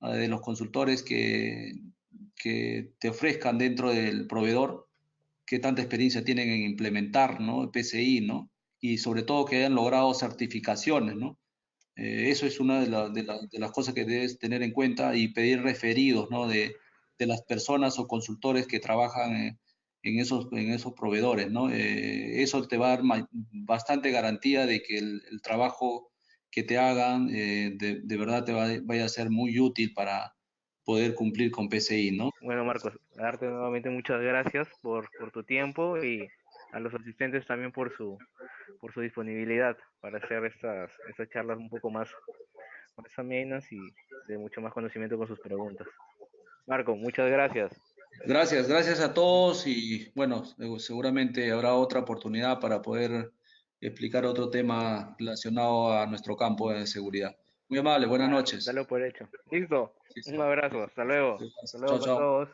de los consultores que te ofrezcan dentro del proveedor, qué tanta experiencia tienen en implementar, ¿no? El PCI, ¿no? Y sobre todo que hayan logrado certificaciones, ¿no? Eso es una de las cosas que debes tener en cuenta y pedir referidos, ¿no? De las personas o consultores que trabajan en esos proveedores, ¿no? Eso te va a dar bastante garantía de que el trabajo que te hagan de verdad vaya a ser muy útil para poder cumplir con PCI, ¿no? Bueno, Marcos, darte nuevamente muchas gracias por tu tiempo y a los asistentes también por su disponibilidad para hacer estas charlas un poco más amenas y de mucho más conocimiento con sus preguntas. Marco, muchas gracias. Gracias, gracias a todos y bueno, seguramente habrá otra oportunidad para poder explicar otro tema relacionado a nuestro campo de seguridad. Muy amable, buenas Claro, noches. dalo por hecho. Listo, Sí, sí. un abrazo, hasta luego. Hasta Chao, luego para chao. todos.